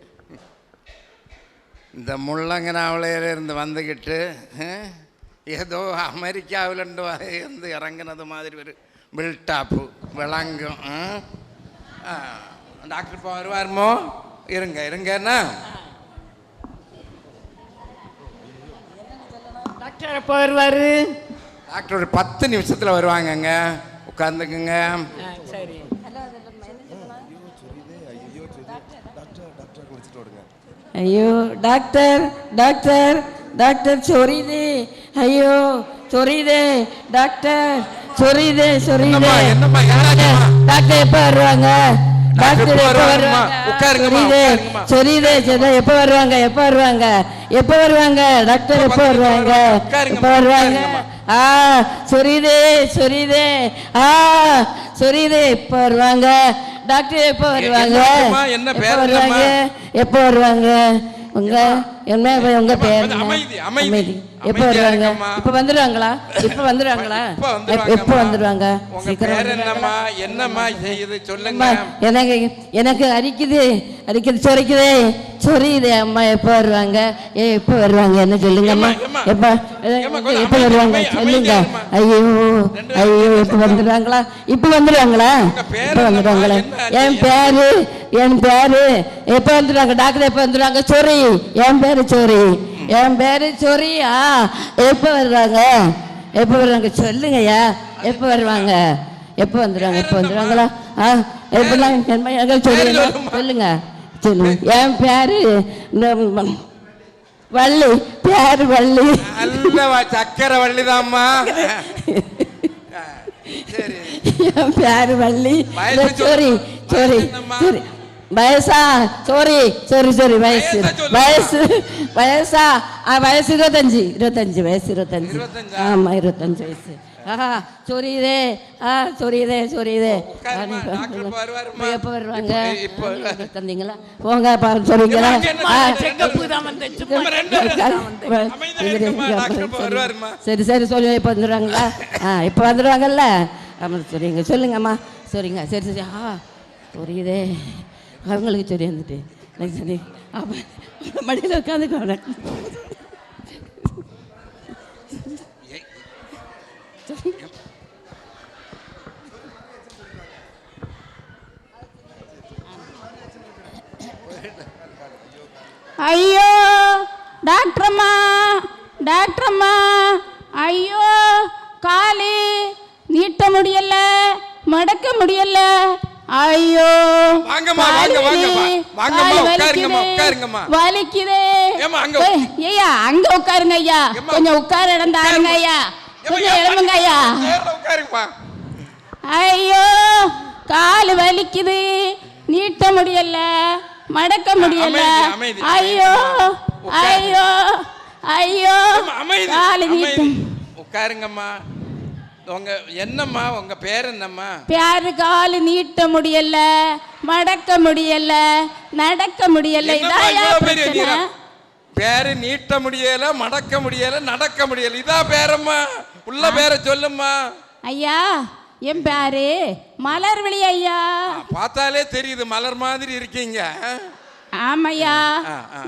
இந்த முள்ளங்கினாவிலேருந்து வந்துக்கிட்டு ஏதோ அமெரிக்காவிலேருந்து வந்து இறங்குனது மாதிரி ஒரு பில்டாப்பு விளங்கும். டாக்டர் இப்போ வருவாருமோ? இருங்கன்னா டாக்டர் எப்போ வருவார்? டாக்டர் ஒரு 10 நிமிஷத்தில் வருவாங்கங்க. உட்காந்துக்குங்க. சரி. ஐயோ டாக்டர் டாக்டர் டாக்டர் சொரியுதே, ஐயோ சொரியுதே டாக்டர், சொரியுதே சொரியுதே. டாக்டர் எப்போ வருவாங்க? டாக்டர் எப்போ வருவாங்க? சொரியுதே எப்போ வருவாங்க? எப்போ வருவாங்க டாக்டர்? எப்போ வருவாங்க? சொரியுதே எப்போ வருவாங்க டாக்டர்? எப்போ வருவாங்க? எப்போ வருவாங்க? உங்க பேர் அமைதி. எப்போ வருவாங்க? இப்போ வந்துடுவாங்களா? எப்போ வந்துடுவாங்க? என்னம்மா செய்யுது சொல்லுங்க. எனக்கு அரிக்குது சொரியுது அம்மா. எப்போ வருவாங்க? என்ன சொல்லுங்கம்மா. எப்போ வருவாங்க சொல்லுங்க. ஐயோ இப்போ வந்துடுவாங்களா? என் பேரு எப்போ வந்துடுவாங்க டாக்டர்? எப்போ வந்துடுவாங்க? சொரி, என் பேரு சொரி. எப்போ வருவாங்க சொல்லுங்கய்யா. எப்போ வருவாங்க? எப்போ வந்துடுவாங்களா? சொல்லுங்க. என் பேரு வள்ளி. சக்கரை வள்ளிதாம்மா. என் பேரு வள்ளி. வயசா? வயசா? வயசு 25 வயசு. ஆமா 25 வயசு. சொரியுதே எப்போ வருவாங்க? தந்தீங்களா? போங்க சொல்றீங்களா? சரி சொல்லி இப்போ வந்துடுவாங்களா? இப்போ வந்துடுவாங்கல்ல? ஆமாம் சொல்லுங்கம்மா. சரி. சொரியுதே அவங்களுக்கு சொல்லி வந்துட்டு சரி மடியில் உட்காந்துக்கோங்க. ஐயோ டாக்டரம்மா ஐயோ காலு நீட்ட முடியல, மடக்க முடியல, ஐயோ வாங்கம்மா, வாங்க, வாங்கம்மா. வாங்கம்மா, உட்காருங்கம்மா, உட்காருங்கம்மா. வலிக்குதே. ஏம்மா, அங்க ஐயா அங்க உட்காருங்க ஐயா, கொஞ்சம் உட்கார இடம் தாருங்க ஐயா, கொஞ்சம் எழுமுங்க ஐயா. உட்காருங்கம்மா. ஐயோ கால் வலிக்குது, நீட்ட முடியல, மடக்க முடியல. அமைதி, அமைதி. ஐயோ ஐயோ ஐயோ கால் நீட்ட. உட்காருங்கம்மா. உங்க என்னம்மா, உங்க பேர் என்னம்மா? பேரு கால் நீட்ட முடியல, மடக்க முடியல, நடக்க முடியல. பேரு நீட்ட முடியல, மடக்க முடியல, நடக்க முடியல, இதா பேரம்மா? உள்ள பேரை சொல்லும்மா. ஐயா என் பேரு மலர்விழி ஐயா. பார்த்தாலே தெரியுது மலர் மாதிரி இருக்கீங்க. ஆமையா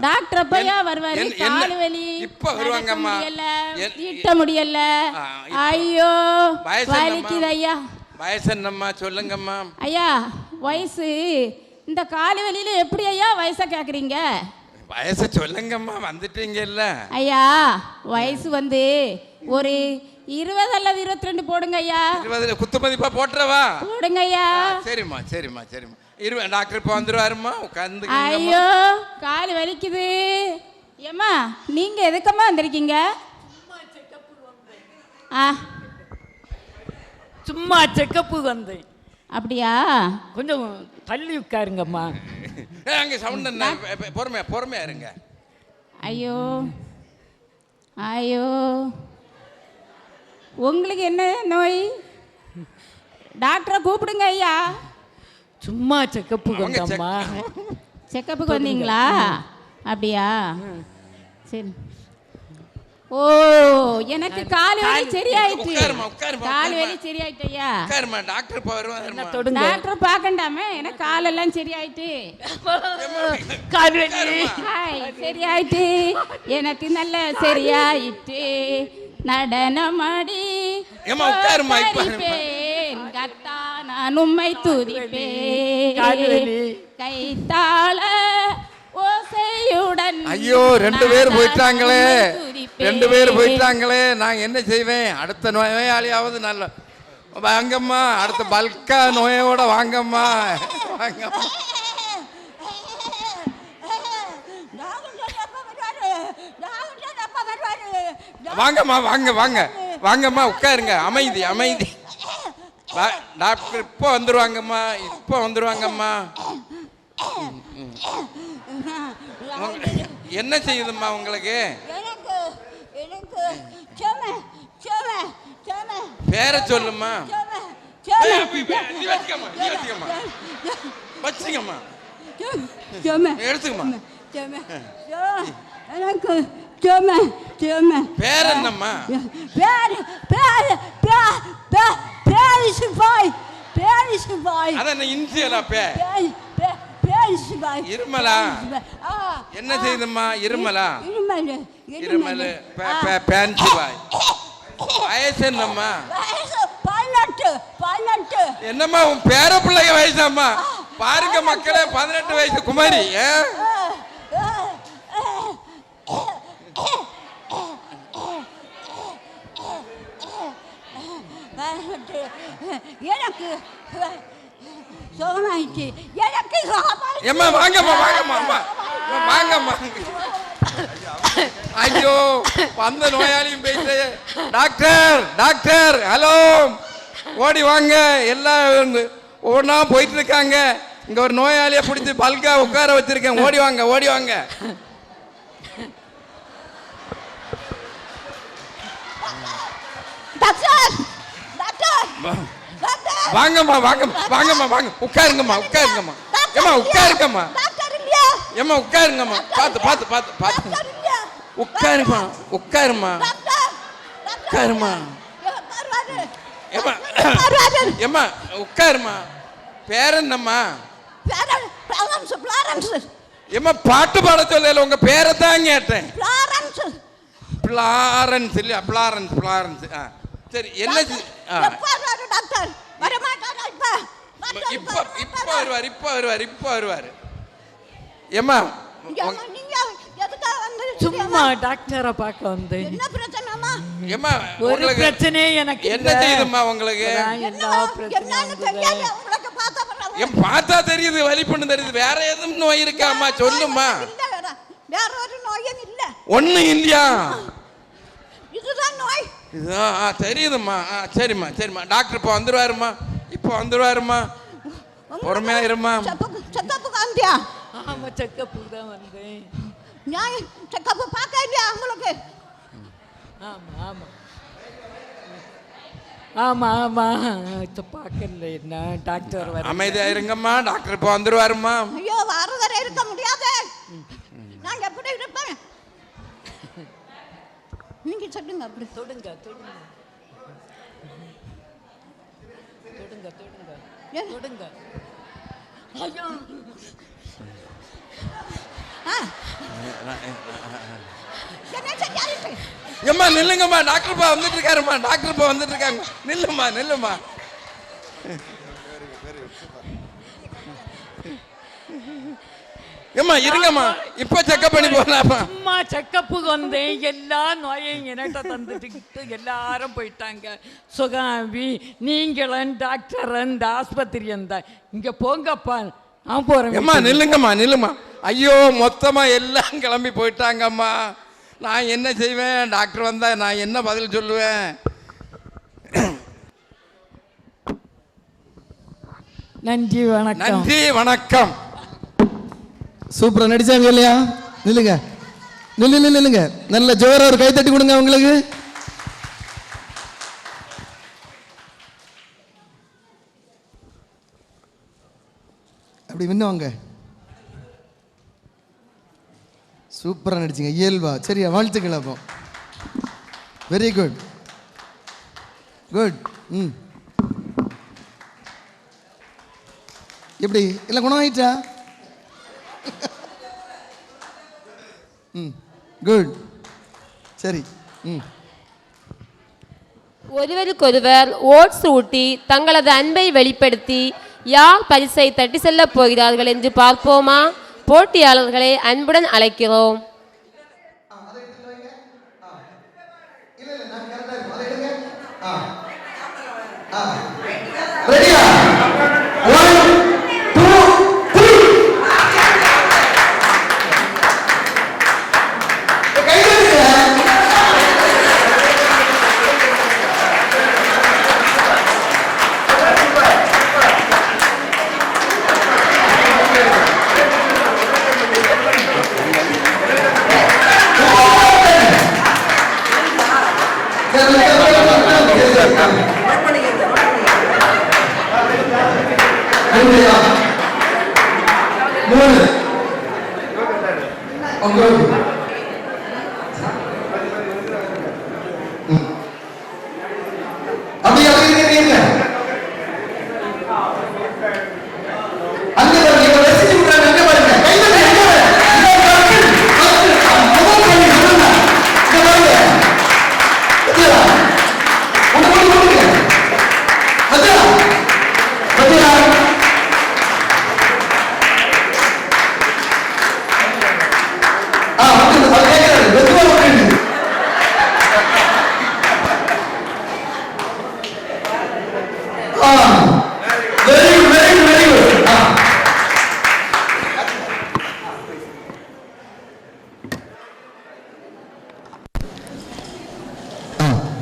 டாக்டர் அப்பையா வருவாரு. கால் வலி இப்ப வருவாங்கம்மா. நீட்ட முடியல. ஐயோ வலிக்குது ஐயா. வயசு என்னம்மா சொல்லுங்கம்மா. ஐயா வயசு இந்த கால் வலியில எப்படி ஐயா வயசை கேக்குறீங்க? வயசு சொல்லுங்கம்மா, வந்துட்டீங்க இல்ல. ஐயா வயசு வந்து ஒரு 20 அல்லது 22 போடுங்க ஐயா. 20 குத்து மதிப்பா போட்டுறவா? போடுங்க ஐயா. சரிம்மா சரிம்மா சரிம்மா. டாக்டர் இப்போ வந்துருவாருமா, உட்காந்து. ஐயோ கால் வலிக்குது. ஏம்மா நீங்க எதுக்கம்மா வந்திருக்கீங்க? சும்மா செக்கப்பு வந்தேன். அப்படியா? கொஞ்சம் தள்ளி உட்காருங்கம்மா. அங்கே சவுண்ட் என்ன? பொறுமையா பொறுமையா இருங்க. ஐயோ ஐயோ உங்களுக்கு என்ன நோய்? டாக்டரை கூப்பிடுங்க ஐயா. சும்மா செக்கப்புக்கு வந்தம்மா. செக்கப்புக்கு வந்தீங்களா? அப்படியா? சரி. ஓ எனக்கு கால் வலி சரியாயிட்டு. கால் வலி சரியாயிட்டு ஐயா. டாக்டர் டாக்டர் பார்க்கண்டாமே, எனக்கு காலெல்லாம் சரியாயிட்டு. கால் வலி சரியாயிட்டு, எனக்கு நல்ல சரியாயிட்டு. நடனமாடி கத்தா நான் உம்மை துதிப்பேன். கைத்தாள ஓசையுடன். ஐயோ 2 பேர் போயிட்டாங்களே, 2 பேர் போயிட்டாங்களே. நான் என்ன செய்வேன்? அடுத்த நோயாளியாவது நல்ல வாங்கம்மா. அடுத்த பல்கா நோயோட வாங்கம்மா, வாங்கம்மா. வாங்கம்மா, வாங்க வாங்க வாங்கம்மா, உட்காருங்க. அமைதி அமைதி. டாக்டர் இப்போ வந்துருவாங்கம்மா, இப்போ வந்துருவாங்கம்மா. என்ன செய்யுதும்மா உங்களுக்கு? பேரை சொல்லுமா. வச்சுக்கம்மா, எடுத்துக்கம்மா. பேர் என்னம்மா? அதான் இன்சியலா இருமலா? என்ன செய்யுதும்மா? இருமலா? இருமல் பேன்சி பாய். வயசு என்னம்மா? என்னம்மா உன் பேர பிள்ளைங்க வயசாம்மா? பாருங்க மக்களே, 18 வயசு குமாரி. எனக்கு சோமாயிச்சு. எனக்கு ஏம்மா வாங்கம்மா, வாங்கம்மா, வாங்கம்மா. ஐயோ வந்த நோயாளியும் போயிட்டு. டாக்டர் டாக்டர் ஹலோ, ஓடி வாங்க. எல்லாம் ஒவ்வொன்றா போயிட்டு இருக்காங்க. இங்க ஒரு நோயாளியை பிடிச்சி பல்கா உட்கார வச்சிருக்கேன். ஓடி வாங்க, ஓடி வாங்க. வாங்கம்மா, வாங்கம்மா, வாங்கம்மா, வாங்க. உட்காருங்கம்மா, உட்காருங்கம்மா. ஏம்மா உட்காருங்கம்மா, ஏம்மா உட்காருங்கம்மா. பார்த்து பார்த்து பார்த்து பார்த்து உட்காருமா, உட்காருமா, உட்காருமா. ஏம்மா ஏம்மா உட்காருமா. பேர் என்னம்மா? ஏம்மா பாட்டு பாட சொல்லல, உங்க பேரை தான் கேட்டேன். பிளாரன்ஸ் இல்லையா? Florence, Florence. சரி என்ன? இப்ப வருவார், இப்ப வருவார், இப்ப வருவார். ஏம்மா சும்மா டாக்டரை பார்க்க வந்து. ஏம்மா ஒரு பிரச்சனை எனக்கு என்ன செய்யுதும்மா உங்களுக்கு? என் பார்த்தா தெரியுது, வலிப்புன்னு தெரியுது. வேற எதுவும் நோய் இருக்காம்மா? சொல்லுமா. வேற ஒரு நோயும் இல்ல. ஒண்ணும் இல்லையா? இதுதான் நோய். இதுதான் தெரியுதும்மா. சரிம்மா சரிம்மா. டாக்டர் இப்போ வந்துருவாருமா. இப்போ வந்துருவாருமா. பொறுமையா இருமா. செக்கப்பு காந்தியா? ஆமா, செக்கப்புக்கு தான் வந்தேன். நான் செக்கப்பு பார்க்க இல்லையா உங்களுக்கு? ஆமா ஆமா ஆமா ஆமா, இப்போ பார்க்கல. என்ன டாக்டர் வர. அமைதியா இருங்கம்மா. டாக்டர் இப்போ வந்துருவாருமா. ஐயோ, வார வரை இருக்க முடியாது. நான் எப்படி இருப்பேன்? நீங்க சொல்லுங்க. அப்படி தொடுங்க தொடுங்க தொடுங்க தொடுங்க தொடுங்க. ஐயோ, என்ன செஞ்சாலிட்டு? ஏம்மா நில்லுங்கம்மா. டாக்டர் இப்போ வந்துட்டு இருக்காருமா. டாக்டர் இப்போ வந்துட்டு இருக்காங்க. நில்லுமா நில்லுமா. ஏம்மா இருங்கம்மா. இப்போ செக்கப் பண்ணி போகலாமா? சும்மா செக்கப்புக்கு வந்தேன். எல்லா நோயையும் என்கிட்ட தந்துட்டு எல்லாரும் போயிட்டாங்க. சுகாவி, நீங்களும் டாக்டர், இந்த ஆஸ்பத்திரி அந்த இங்கே போங்கப்பா. நான் போகிறேன். ஏம்மா நில்லுங்கம்மா நில்லுமா. ஐயோ, மொத்தமா எல்லாம் கிளம்பி போயிட்டாங்கம்மா. நான் என்ன செய்வேன்? டாக்டர் வந்தா நான் என்ன பதில் சொல்லுவேன்? நன்றி வணக்கம். நன்றி வணக்கம். சூப்பரா நடிச்சாங்க இல்லையா? நில்லுங்க நில்லுங்க. நல்ல ஜோரா ஒரு கைத்தட்டி கொடுங்க உங்களுக்கு. அப்படி வின்னுவாங்க. சூப்பரா நடிச்சிங்க. இயல்பா. சரியா? வாழ்த்துக்கள். அப்போ வெரி குட் குட். எப்படி எல்லாம் குணம் ஆயிட்டா? குட். சரி. ஒருவருக்கொருவர் ஓட்ஸ் ஊட்டி தங்களது அன்பை வெளிப்படுத்தி யார் பரிசை தட்டி செல்லப் போகிறார்கள் என்று பார்ப்போமா? போட்டியாளர்களை அன்புடன் அழைக்கிறோம்.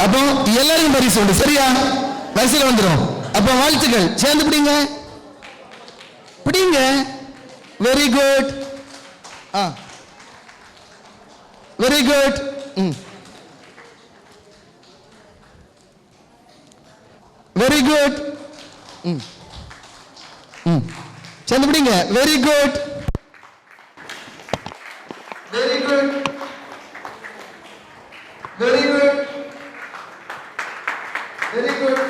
அப்போ எல்லாரும் பரிசு உண்டு. சரியா? வரிசையில் வந்துடும். அப்போ வாழ்த்துக்கள். சேர்ந்து பிடிங்க பிடிங்க. Very good. Very good. Very good. சேர்ந்து பிடிங்க. Very good. Very good. Very good. Very good.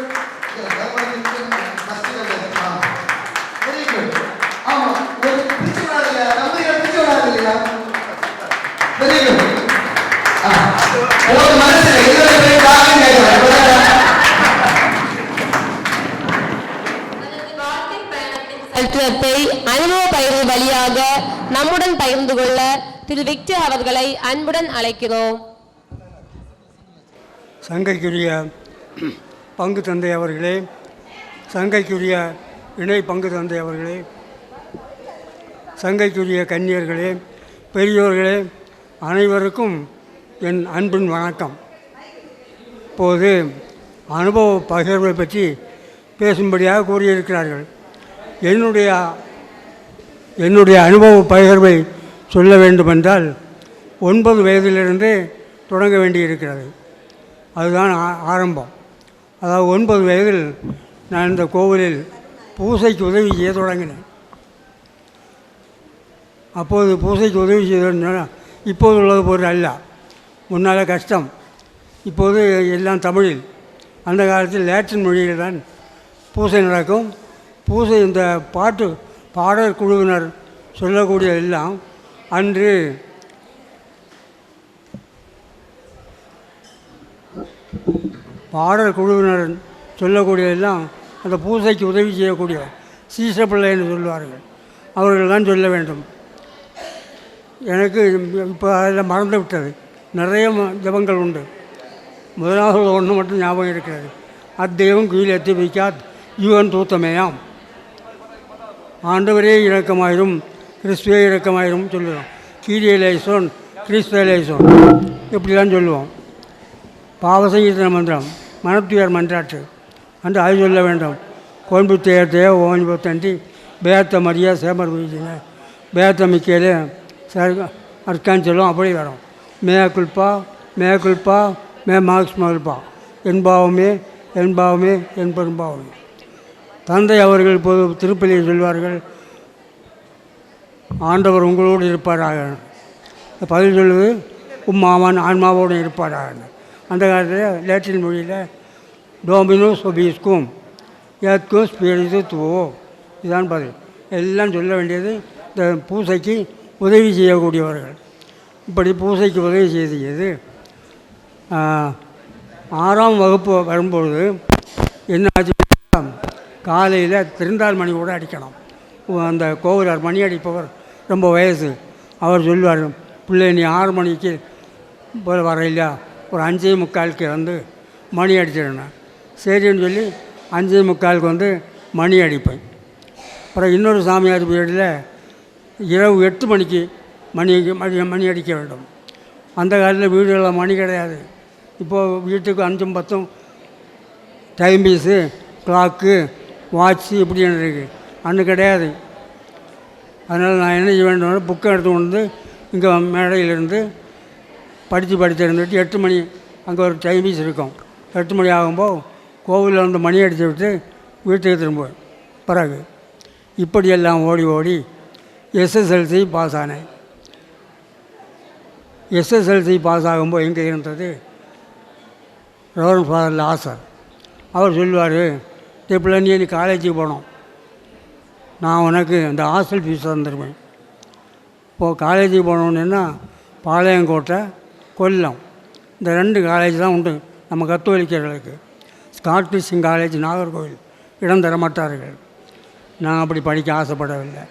Very good. ஆமா, ஒரு பிரிச்சு விடாதீங்க. நம்ம பிரிச்சு விடாதீங்க. Very good. ஒரு மனசுல எதுல காரணம் கேட்கலாம். சரித்திரத்தை அனுபவ பகிர்வு வழியாக நம்முடன் பகிர்ந்து கொள்ள திரு விக்டர் அவர்களை அன்புடன் அழைக்கிறோம். சங்கைக்குரிய பங்கு தந்தை அவர்களே, சங்கைக்குரிய இணை பங்கு தந்தை அவர்களே, சங்கைக்குரிய கன்னியர்களே, பெரியோர்களே, அனைவருக்கும் என் அன்பின் வணக்கம். இப்போது அனுபவ பகிர்வை பற்றி பேசும்படியாக கூறியிருக்கிறார்கள். என்னுடைய அனுபவ பகிர்வை சொல்ல வேண்டுமென்றால் 9 வயதிலிருந்தே தொடங்க வேண்டியிருக்கிறது. அதுதான் ஆரம்பம். அதாவது 9 வயதில் நான் இந்த கோவிலில் பூசைக்கு உதவி செய்ய தொடங்கினேன். அப்போது பூசைக்கு உதவி செய்தோம்னா இப்போது உள்ளது போல் அல்ல. முன்னால் கஷ்டம். இப்போது எல்லாம் தமிழில். அந்த காலத்தில் லேட்டின் மொழியில் தான் பூசை நடக்கும். பூசை இந்த பாடல் குழுவினர் சொல்லக்கூடிய எல்லாம் அன்று பாடல் குழுவினர் சொல்லக்கூடியதெல்லாம் அந்த பூசைக்கு உதவி செய்யக்கூடிய சீசப்பிள்ளை என்று சொல்வார்கள். அவர்கள் தான் சொல்ல வேண்டும். எனக்கு இப்போ அதில் மறந்து விட்டது. நிறைய ஜபங்கள் உண்டு. முதலாவது ஒன்று மட்டும் ஞாபகம் இருக்கிறது. அத்தெய்வம் கீழ் எத்தி வைக்காத் யுவன் தூத்தமேயாம். ஆண்டவரே இரக்கமாயிரும், கிறிஸ்துவே இரக்கமாயிரும் சொல்லுவோம். கீரியலேசோன் கிறிஸ்துவலேசோன் இப்படி தான் சொல்லுவோம். பாவசங்கீர்த்தன மந்திரம், மனத்துயர் மன்றாட்டு என்று அது சொல்ல வேண்டும். கோன்பு தேர்த்தையோ ஓன்பு தண்டி பேத்த மரியா சேமர் வீசின பேத்த மிக்கேலே அர்க்கான்னு சொல்லுவோம். அப்படி வரும். மே குல்பா மே மார்க்ஸ் மகிழ்பா, என்பாவுமே என் பெரும்பாவுமே. தந்தை அவர்கள் இப்போது திருப்பலியை சொல்வார்கள், ஆண்டவர் உங்களோடு இருப்பாராக. பதில் சொல்லுவது உம்மாவான் ஆன்மாவோடு இருப்பாராக. அந்த காலத்தில் லேட்டின் மொழியில் டோமினோஸ் ஒபீஸ்கும் ஏத்கும் ஸ்பீரித்து துவோ இதுதான் பதில். எல்லாம் சொல்ல வேண்டியது இந்த பூசைக்கு உதவி செய்யக்கூடியவர்கள். இப்படி பூசைக்கு உதவி செய்து 6ஆம் வகுப்பு வரும்பொழுது என்ன ஆச்சு, காலையில் திருந்தால் மணி கூட அடிக்கணும். அந்த கோவிலார் மணி அடிப்பவர் ரொம்ப வயசு. அவர் சொல்லுவார், பிள்ளை நீ 6 மணிக்கு போல் வர இல்லையா, ஒரு 5:45 வந்து மணி அடிச்சிடணும். சரின்னு சொல்லி 5:45 வந்து மணி அடிப்பேன். அப்புறம் இன்னொரு சாமியார் பீரியடில் இரவு 8 மணிக்கு மணி அடிக்க வேண்டும். அந்த காலத்தில் வீடுகளில் மணி கிடையாது. இப்போது வீட்டுக்கு 5ம் 10ம் டைம் பீஸு, கிளாக்கு, வாட்ச்சு இப்படின்னு இருக்குது. அன்று கிடையாது. அதனால் நான் என்ன செய்ய வேண்டும், புக்கை எடுத்து கொண்டு இங்கே மேடையிலிருந்து படித்து இருந்துட்டு 8 மணி அங்கே ஒரு டைம் பீஸ் இருக்கும். 8 மணி ஆகும்போது கோவிலில் வந்து மணி அடித்து விட்டு வீட்டுக்கு திரும்புவேன். பிறகு இப்படியெல்லாம் ஓடி எஸ்எஸ்எல்சி பாஸ் ஆனேன். எஸ்எஸ்எல்சி பாஸ் ஆகும்போது எங்கே இருந்தது, ரெவரண்ட் ஃபாதர் லாசர். அவர் சொல்லுவார், இப்படிலாம் நீ காலேஜுக்கு போனோம், நான் உனக்கு இந்த ஹாஸ்டல் ஃபீஸ் தந்துடுவேன். இப்போது காலேஜுக்கு போனோன்னா பாளையங்கோட்டை, கொல்லம் இந்த 2 காலேஜ் தான் உண்டு நம்ம கத்தோலிக்கர்களுக்கு. ஸ்காட்ரிஷிங் காலேஜ் நாகர்கோவில் இடம் தர மாட்டார்கள். நான் அப்படி படிக்க ஆசைப்படவில்லை.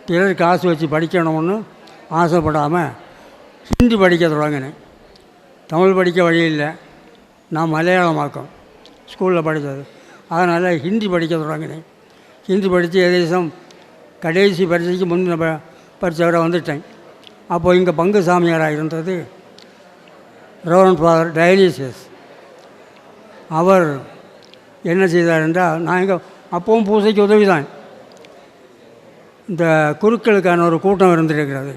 பிறர் காசு வச்சு படிக்கணும்னு ஆசைப்படாமல் ஹிந்தி படிக்க தொடங்கினேன். தமிழ் படிக்க வழி இல்லை. நான் மலையாளமாக்கம் ஸ்கூலில் படித்தது. அதனால் ஹிந்தி படிக்க தொடங்கினேன். ஹிந்தி படித்து ஏதேசம் கடைசி பரீட்சைக்கு முந்தின பரீட்சை வரை வந்துட்டேன். அப்போது இங்கே பங்கு சாமியாராக இருந்தது ரெவரண்ட் ஃபாதர் டயலிசியஸ். அவர் என்ன செய்தார் என்றால், நான் இங்கே அப்பவும் பூசைக்கு உதவி தான். இந்த குருக்களுக்கான ஒரு கூட்டம் இருந்திருக்கிறது.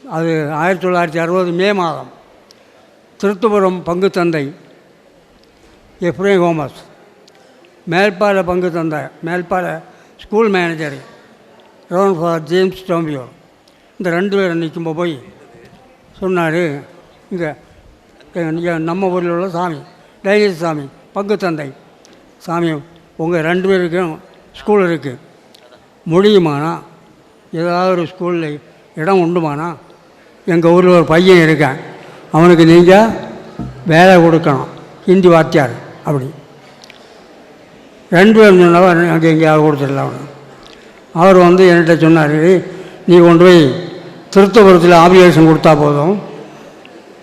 அது 1960 மே மாதம். திருத்துபுரம் பங்கு தந்தை எஃப்ரேம் ஹோமஸ், மேல்பால பங்கு தந்தை, மேல்பால school manager reverend father James Tombio, இந்த 2 பேரும் நிற்கும்போது போய் சொன்னார், இங்கே நம்ம ஊரில் உள்ள சாமி டைனிஸ் சாமி பங்கு தந்தை சாமி, உங்கள் 2 பேருக்கும் ஸ்கூல் இருக்குது, முடியுமானா ஏதாவது ஒரு ஸ்கூலில் இடம் உண்டுமானா, எங்கள் ஊரில் ஒரு பையன் இருக்கேன், அவனுக்கு நீங்கள் வேலை கொடுக்கணும், ஹிந்தி வாத்தியார். அப்படி 2 பேரும் சொன்னவர் அங்கே எங்கேயாவது கொடுத்துடலாம். அவர் வந்து என்கிட்ட சொன்னார், நீ கொண்டு போய் திருத்தபுரத்தில் ஆப்ளிகேஷன் கொடுத்தா போதும்,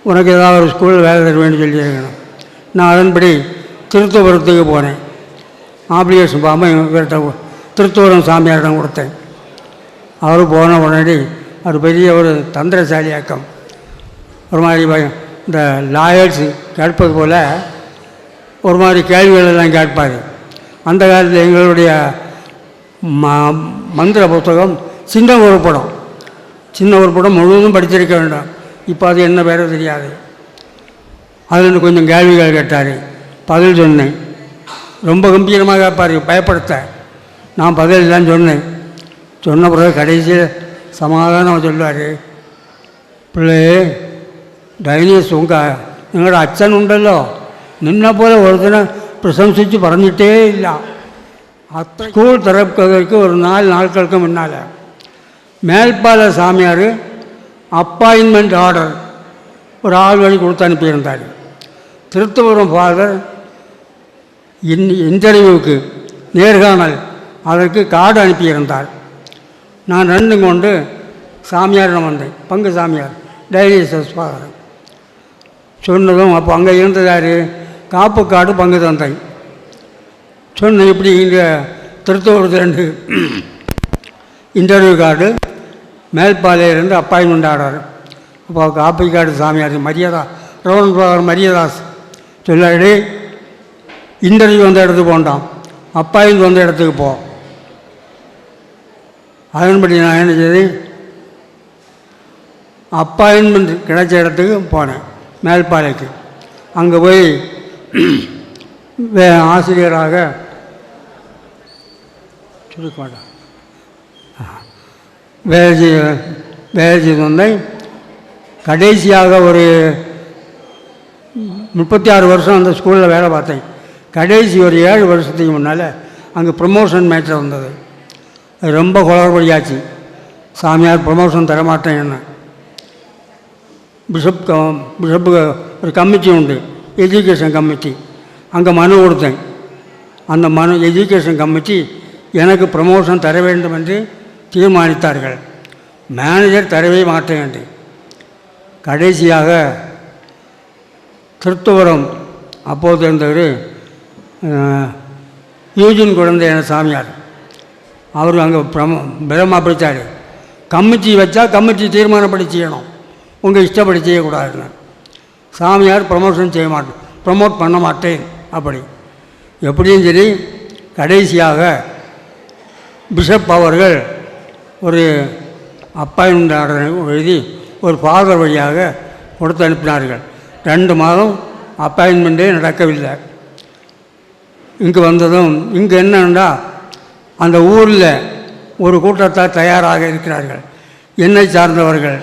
உனக்கு ஏதாவது ஒரு ஸ்கூலில் வேலை தர வேண்டி சொல்லியிருக்கணும். நான் அதன்படி திருத்தபுரத்துக்கு போனேன். ஆப்ளிகேஷன் ஃபார்மை இவர்கிட்ட திருத்தூரம் சாமியாரிடம் கொடுத்தேன். அவர் போன உடனே அவர் பெரிய ஒரு தந்திரசாலியாக்கம். ஒரு மாதிரி இந்த லாயர்ஸ் கேட்பது போல் ஒரு மாதிரி கேள்விகளெல்லாம் கேட்பார். அந்த காலத்தில் எங்களுடைய மந்திர புத்தகம் சின்ன ஒரு படம் முழுவதும் படிச்சிருக்க வேண்டும். இப்போ அது என்ன பேரோ தெரியாது. அதில் கொஞ்சம் கேள்விகள் கேட்டார், பதில் சொன்னேன். ரொம்ப கம்பீரமாக கேட்பார், பயப்படுத்த. நான் பதிலெல்லாம் சொன்னேன். சொன்ன பிறகு கடைசியில் சமாதானம் சொல்லுவார், பிள்ளை டைனியஸ் നിങ്ങളുടെ അച്ഛനുണ്ടല്ലോ നിന്നെപ്പോലെ ഒരുത്തിനെ പ്രശംസിച്ച് പറഞ്ഞിട്ടേ ഇല്ല. സ്കൂൾ തുറക്കുന്നവർക്ക് ഒരു 4 നാളുകൾക്ക് മുന്നാലെ மேல்பால சாமியார் அப்பாயின்மெண்ட் ஆர்டர் ஒரு ஆள் வழி கொடுத்து அனுப்பியிருந்தார். திருத்துவரம் ஃபாதர் இன்டர்வியூவுக்கு நேர்காணல் அதற்கு கார்டு அனுப்பியிருந்தார். நான் 2 கொண்டு சாமியாரிடம் வந்தேன். பங்கு சாமியார் டைனியஸ் ஃபாதர் சொன்னதும் அப்போ அங்கே இருந்ததார் காப்பு கார்டு பங்கு தந்தை சொன்னேன். இப்படி இங்கே திருத்தூரத்து 2 இன்டர்வியூ கார்டு மேல்பாலையிலேருந்து அப்பாயின்மெண்ட் ஆர்டர். அப்போ காப்பி கார்டு சாமியார் மரியாதா ரோஹன் ஃபாதர் மரியதாஸ் சொல்லாடி இன்டர்வியூ வந்த இடத்துக்கு போண்டாம், அப்பாயின்மெண்ட் வந்த இடத்துக்கு போ. அதன்படி நான் என்ன செய்தேன், அப்பாயின்மெண்ட் கிடைச்ச இடத்துக்கு போனேன், மேல்பாலைக்கு. அங்கே போய் ஆசிரியராக சொல்லிக்க மாட்டேன் வேலை செய்து வந்தேன். கடைசியாக ஒரு 36 வருஷம் அந்த ஸ்கூலில் வேலை பார்த்தேன். கடைசி ஒரு 7 வருஷத்துக்கு முன்னால் அங்கே ப்ரமோஷன் மேட்டர் வந்தது. அது ரொம்ப குளறுபடியாச்சு. சாமியார் ப்ரமோஷன் தரமாட்டேன் என்ன. பிஷப்புக்கு ஒரு கமிட்டி உண்டு, எஜுகேஷன் கமிட்டி. அங்கே மனு கொடுத்தேன். அந்த மனு எஜுகேஷன் கமிட்டி எனக்கு ப்ரமோஷன் தர வேண்டும் என்று தீர்மானித்தார்கள். மேனேஜர் தரவே மாட்டேன் என்று. கடைசியாக திருத்துவரம் அப்போது இருந்தவர் யூஜின் குழந்தையான சாமியார், அவர் அங்கே பிரமா பிடித்தார். கமிட்டி வச்சா கமிட்டி தீர்மானப்படி செய்யணும், உங்கள் இஷ்டப்படி செய்யக்கூடாதுன்னு. சாமியார் ப்ரமோஷன் செய்ய மாட்டேன், ப்ரமோட் பண்ண மாட்டேன். அப்படி எப்படியும் சரி கடைசியாக பிஷப் அவர்கள் ஒரு அப்பாயின்மெண்ட் ஆர்டர் எழுதி ஒரு ஃபாதர் வழியாக கொடுத்து அனுப்பினார்கள். 2 மாதம் அப்பாயின்மெண்ட்டே நடக்கவில்லை. இங்கே வந்ததும் இங்கே என்னன்னா அந்த ஊரில் ஒரு கூட்டத்தார் தயாராக இருக்கிறார்கள், என்னை சார்ந்தவர்கள்.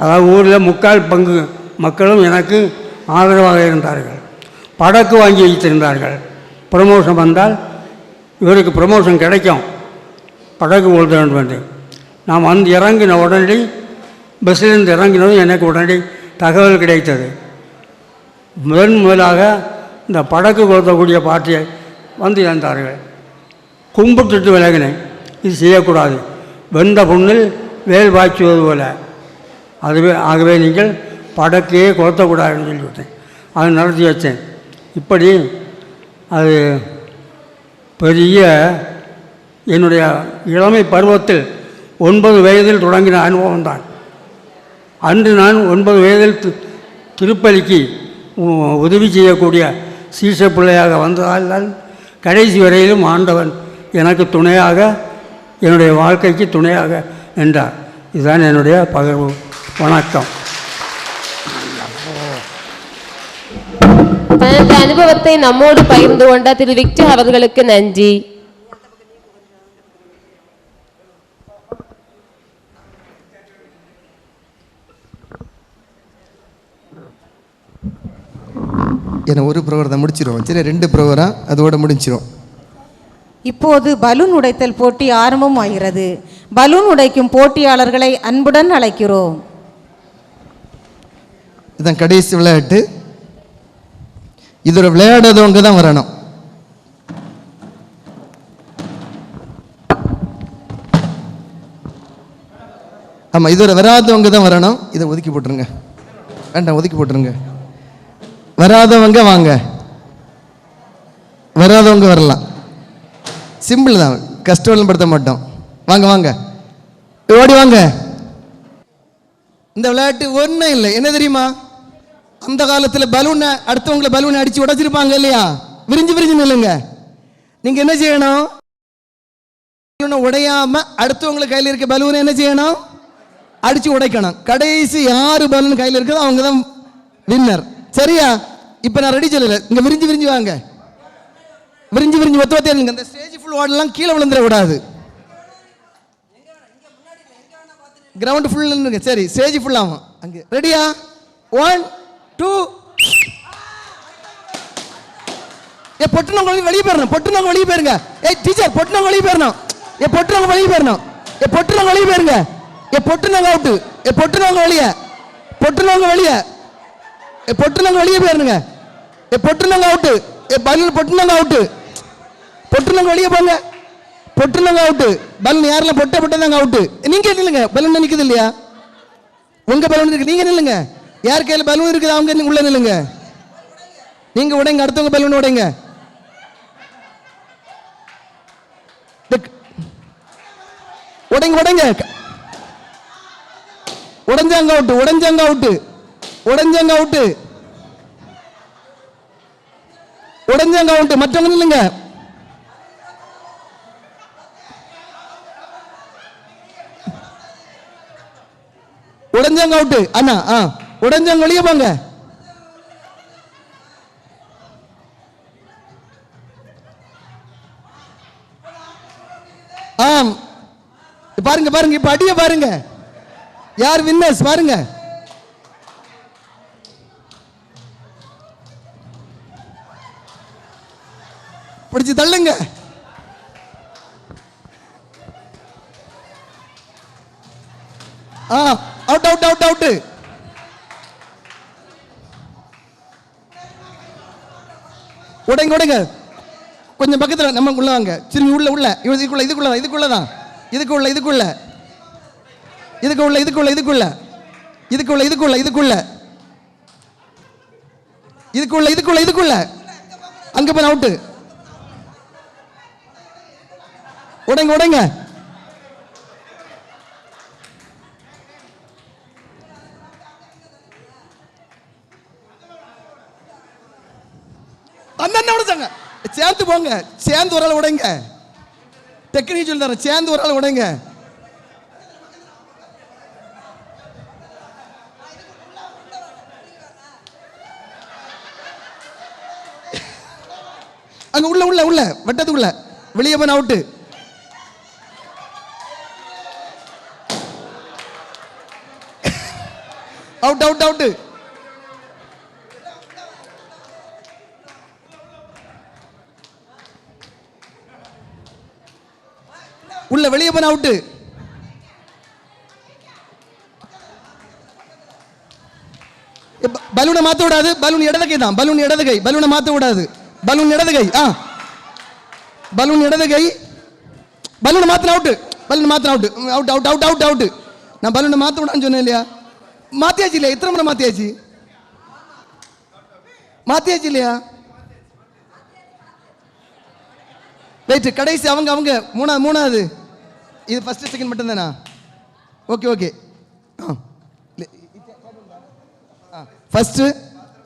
அதாவது ஊரில் 3/4 பங்கு மக்களும் எனக்கு ஆதரவாக இருந்தார்கள். படக்கு வாங்கி வைத்திருந்தார்கள். ப்ரமோஷன் வந்தால் இவருக்கு ப்ரமோஷன் கிடைக்கும், படகு கொளுத்த வேண்டும் என்று. நான் வந்து இறங்கின உடனே பஸ்ஸிலிருந்து இறங்கினதும் எனக்கு உடனே தகவல் கிடைத்தது. முதலாக இந்த படகு கொளுத்தக்கூடிய பார்ட்டியை வந்து இறந்தார்கள். கும்பிட்டுட்டு விலகினேன், இது செய்யக்கூடாது, வெந்த புண்ணில் வேல் பாய்ச்சுவது போல. ஆகவே நீங்கள் படக்கையே கொளுத்தக்கூடாதுன்னு சொல்லிவிட்டேன். அதை நடத்தி வச்சேன். இப்படி அது பெரிய என்னுடைய இளமை பருவத்தில் 9 வயதில் தொடங்கின அனுபவம் தான். அன்று நான் 9 வயதில் திருப்பலிக்கு உதவி செய்யக்கூடிய சீச பிள்ளையாக வந்ததால் தான் கடைசி வரையிலும் ஆண்டவன் எனக்கு துணையாக, என்னுடைய வாழ்க்கைக்கு துணையாக நின்றார். இதுதான் என்னுடைய பகிர்வு. வணக்கம். தனது அனுபவத்தை நம்மோடு பகிர்ந்து கொண்ட திரு விக்டர் அவர்களுக்கு நன்றி. ஏன்னா ஒரு ப்ரோக்ராம் தான் முடிச்சிடும், சரி 2 ப்ரோக்ராம் அதோட முடிச்சிடும். இப்போது பலூன் உடைத்தல் போட்டி ஆரம்பம் ஆகிறது. பலூன் உடைக்கும் போட்டியாளர்களை அன்புடன் அழைக்கிறோம். இதுதான் கடைசி விளையாட்டு. இதோட விளையாடாதவங்க தான் வரணும். ஆமாம், இதோட வராதவங்க தான் வரணும். இதை ஒதுக்கி போட்டுருங்க, வேண்டாம் ஒதுக்கி போட்டுருங்க. வராதவங்க வாங்க, வராதவங்க வரலாம். சிம்பிள் தான், கஷ்டம் படுத்த மாட்டோம். வாங்க வாங்க, ஓடி வாங்க. இந்த விளையாட்டு ஒன்றும் இல்லை, என்ன தெரியுமா? அந்த காலத்தில் பலூனை அடுத்தவங்களை பலூனை அடித்து உடைச்சிருப்பாங்க இல்லையா? விரிஞ்சு விரிஞ்சு நில்லுங்க. நீங்கள் என்ன செய்யணும்? பலூனை உடையாம அடுத்தவங்களுக்கு கையில் இருக்க பலூனை என்ன செய்யணும்? அடித்து உடைக்கணும். கடைசி யார் பலூன் கையில் இருக்குதோ அவங்க தான் வின்னர். சரியா? இப்போ நான் ரெடி சொல்லலை, இங்கே விரிஞ்சு விரிஞ்சு வாங்க, விரிஞ்சு விரிஞ்சு ஒத்த ஒத்தே இருங்க. இந்த ஸ்டேஜ் ஃபுல் வார்டெல்லாம் கீழே விழுந்துடக்கூடாது. Ground full நின்றுங்க. சரி, ஸ்டேஜ் ஃபுல் ஆகும். அங்கே ரெடியா? 1 2. பொட்டுனவங்க வெளியே போயிடணும், பொட்டுனவங்க வெளியே போயிருங்க. டீச்சர் பொட்டுனவங்க வெளியே போயிடணும், பொட்டுனவங்க வெளியே போயிடணும், பொட்டுனவங்க வெளியே போயிருங்க. பொட்டுனவங்க அவுட்டு, பொட்டுனவங்க வெளியே, பொட்டுனவங்க வெளியே, பொட்டுனவங்க வெளியே போயிருங்க. பொட்டுனவங்க அவுட்டு, பலூன் பொட்டுனவங்க அவுட்டு, பொட்டுனவங்க வெளியே போங்க. பொட்டுனவங்க அவுட்டு, பலூன் யாரெல்லாம் பொட்டதாங்க அவுட்டு. நீங்க நில்லுங்க, பலூன் நிற்குது இல்லையா? உங்க பலூன் இருக்கு, நீங்க நில்லுங்க. யார் கையில் பலூன் இருக்குது அவங்க உள்ள நில்லுங்க. நீங்க உடைங்க, அடுத்தவங்க பலூன் உடைங்க. உடைங்க உடைங்க, உடைஞ்சாங்க அவுட்டு, உடைஞ்சாங்க அவுட்டு, உடைஞ்சாங்க அவுட்டு, உடைஞ்சாங்க அவுட்டு. மற்றவங்க நில்லுங்க. உடைஞ்சாங்க அவுட்டு. அண்ணா உடைஞ்சாங்க வெளியே போங்க. பாருங்க பாருங்க, இப்ப அடிய பாருங்க, யார் வின்னர்ஸ் பாருங்க. பிடிச்சு தள்ளுங்க. Out out out out. உடைங்க உடைங்க, கொஞ்சம் பக்கத்தில் நம்ம உள்ள வாங்க. திரும்பி உள்ள உள்ள இதுக்குள்ள இதுக்குள்ள இதுக்குள்ளதான், இதுக்குள்ள இதுக்குள்ள இதுக்குள்ள இதுக்குள்ள இதுக்குள்ள இதுக்குள்ள இதுக்குள்ள இதுக்குள்ள இதுக்குள்ள இதுக்குள்ள இதுக்குள்ள அங்க போன அவுட்டு. உடைங்க உடைங்க. அந்த உடைச்சாங்க. சேர்ந்து போங்க, சேர்ந்து ஒரு ஆள் உடைங்க. டெக்னிக் சொல்லி தரேன், சேர்ந்து ஒரு ஆள் உடைங்க. அங்க உள்ள உள்ள உள்ள வட்டத்துக்குள்ள வெளியே போன அவுட்டு. Out out out. உள்ள வெளியே போன அவுட்டு. பலூனை மாத்த விடாது, பலூன் இடது கை தான், பலூன் இடது கை, பலூனை மாத்த விடாது, பலூன் இடது கை. பலூன் இடது கை, பலூனை மாத்தின அவுட்டு, பலூன் மாத்தின out, out out out out out. நான் பலூனை மாத்த விடான்னு சொன்னேன் இல்லையா? மாத்தியாச்சு இல்லையா? எத்தனை முறை மாத்தியாச்சு? மாத்தியாச்சு இல்லையா? ரைட்டு, கடைசி அவங்க அவங்க மூணாவது. இது ஃபர்ஸ்ட் செகண்ட் மட்டும் தானா? Okay okay. First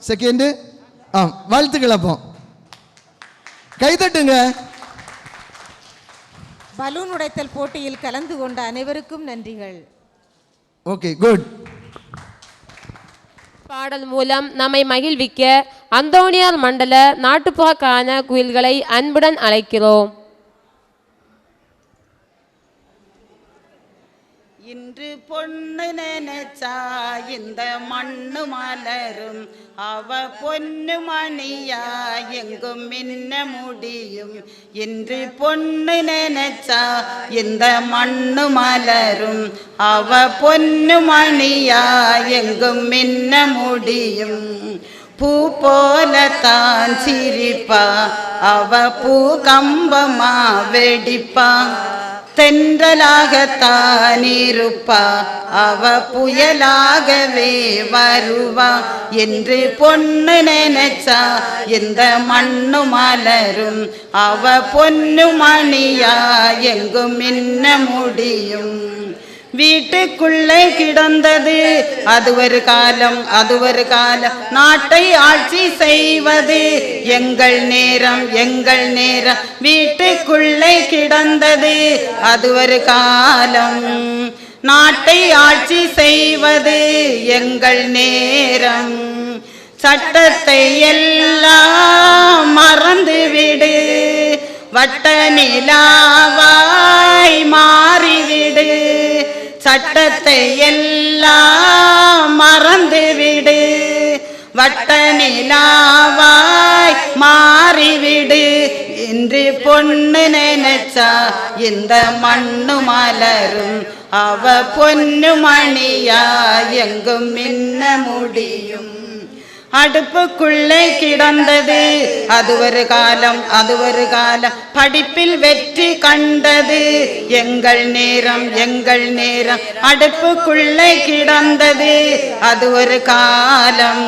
second. வாழ்த்துக்கள். அப்போ கைதட்டுங்க. பலூன் உடைத்தல் போட்டியில் கலந்து கொண்ட அனைவருக்கும் நன்றிகள். Okay, good. பாடல் மூலம் நம்மை மகிழ்விக்க அந்தோணியார் மண்டல நாட்டுப்புற கான குயில்களை அன்புடன் அழைக்கிறோம். இன்று பொண்ணு நினைச்சா இந்த மண்ணு மலரும், அவ பொண்ணு மணியா எங்கும் மின்ன முடியும். இன்று பொண்ணு நினைச்சா இந்த மண்ணு மலரும், அவ பொண்ணு மணியா எங்கும் மின்ன முடியும். பூ போலத்தான் சிரிப்பா, அவ பூ கம்பமா வெடிப்பா. தென்றலாகத்தான் இருப்பா, அவ புயலாகவே வருவா என்று பொண்ணு நினைச்சா இந்த மண்ணு மலரும், அவ பொன்னு மணியா எங்கும் மின்ன முடியும். வீட்டுக்குள்ளே கிடந்தது அது ஒரு காலம், அது ஒரு காலம், நாட்டை ஆட்சி செய்வது எங்கள் நேரம், எங்கள் நேரம். வீட்டுக்குள்ளே கிடந்தது அது ஒரு காலம், நாட்டை ஆட்சி செய்வது எங்கள் நேரம். சட்டத்தை எல்லாம் மறந்துவிடு, வட்ட நிலாவாய் மாறிவிடு. சட்டத்தை எல்லாம் மறந்துவிடு, வட்ட நிலாவாய் மாறிவிடு என்று பொண்ணு நினைச்சா இந்த மண்ணு மலரும், அவ பொன்னு மணியா எங்கும் மின்ன முடியும். அடுப்புக்குள்ளே கிடந்தது அது ஒரு காலம், அது ஒரு காலம், படிப்பில் வெற்றி கண்டது எங்கள் நேரம், எங்கள் நேரம். அடுப்புக்குள்ளே கிடந்தது அது ஒரு காலம்,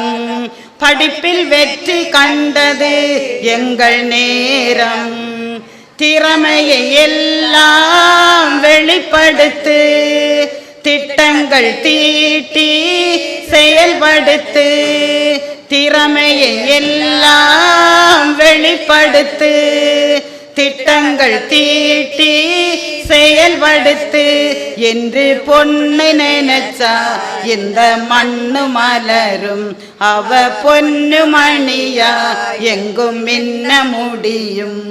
படிப்பில் வெற்றி கண்டது எங்கள் நேரம். திறமையை எல்லாம் வெளிப்படுத்து, திட்டங்கள் தீட்டி செயல்படுத்து. திறமையை எல்லாம் வெளிப்படுத்து, திட்டங்கள் தீட்டி செயல்படுத்து என்று பொண்ணு நினைச்சா இந்த மண்ணு மலரும், அவ பொன்னு மணியா எங்கும் மின்ன முடியும்.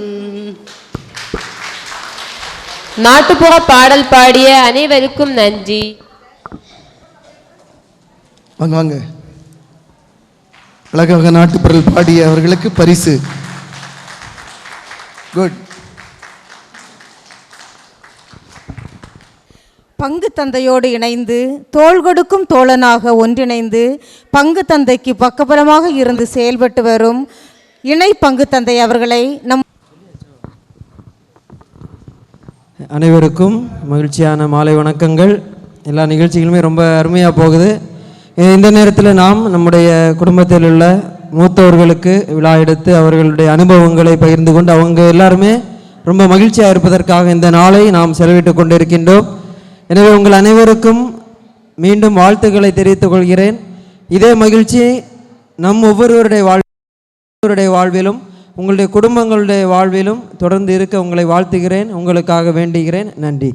நாட்டுப்புற பாடல் பாடிய அனைவருக்கும் நன்றி. வாங்க வாங்க. அழகாக நாட்டுப்புறல் பாடிய அவர்களுக்கு பரிசு. குட். பங்கு தந்தையோடு இணைந்து தோள் கொடுக்கும் தோழனாக ஒன்றிணைந்து பங்கு தந்தைக்கு பக்கபலமாக இருந்து செயல்பட்டு வரும் இணை பங்கு தந்தை அவர்களை நம் அனைவருக்கும் மகிழ்ச்சியான மாலை வணக்கங்கள். எல்லா நிகழ்ச்சிகளுமே ரொம்ப அருமையாக போகுது. இந்த நேரத்தில் நாம் நம்முடைய குடும்பத்தில் உள்ள மூத்தவர்களுக்கு விழா எடுத்து அவர்களுடைய அனுபவங்களை பகிர்ந்து கொண்டு அவங்க எல்லாருமே ரொம்ப மகிழ்ச்சியாக இருப்பதற்காக இந்த நாளை நாம் செலவிட்டு கொண்டிருக்கின்றோம். எனவே உங்கள் அனைவருக்கும் மீண்டும் வாழ்த்துக்களை தெரிவித்துக் கொள்கிறேன். இதே மகிழ்ச்சி நம் ஒவ்வொருவருடைய வாழ்விலும் உங்களுடைய குடும்பங்களுடைய வாழ்விலும் தொடர்ந்து இருக்க உங்களை வாழ்த்துகிறேன், உங்களுக்காக வேண்டுகிறேன். நன்றி.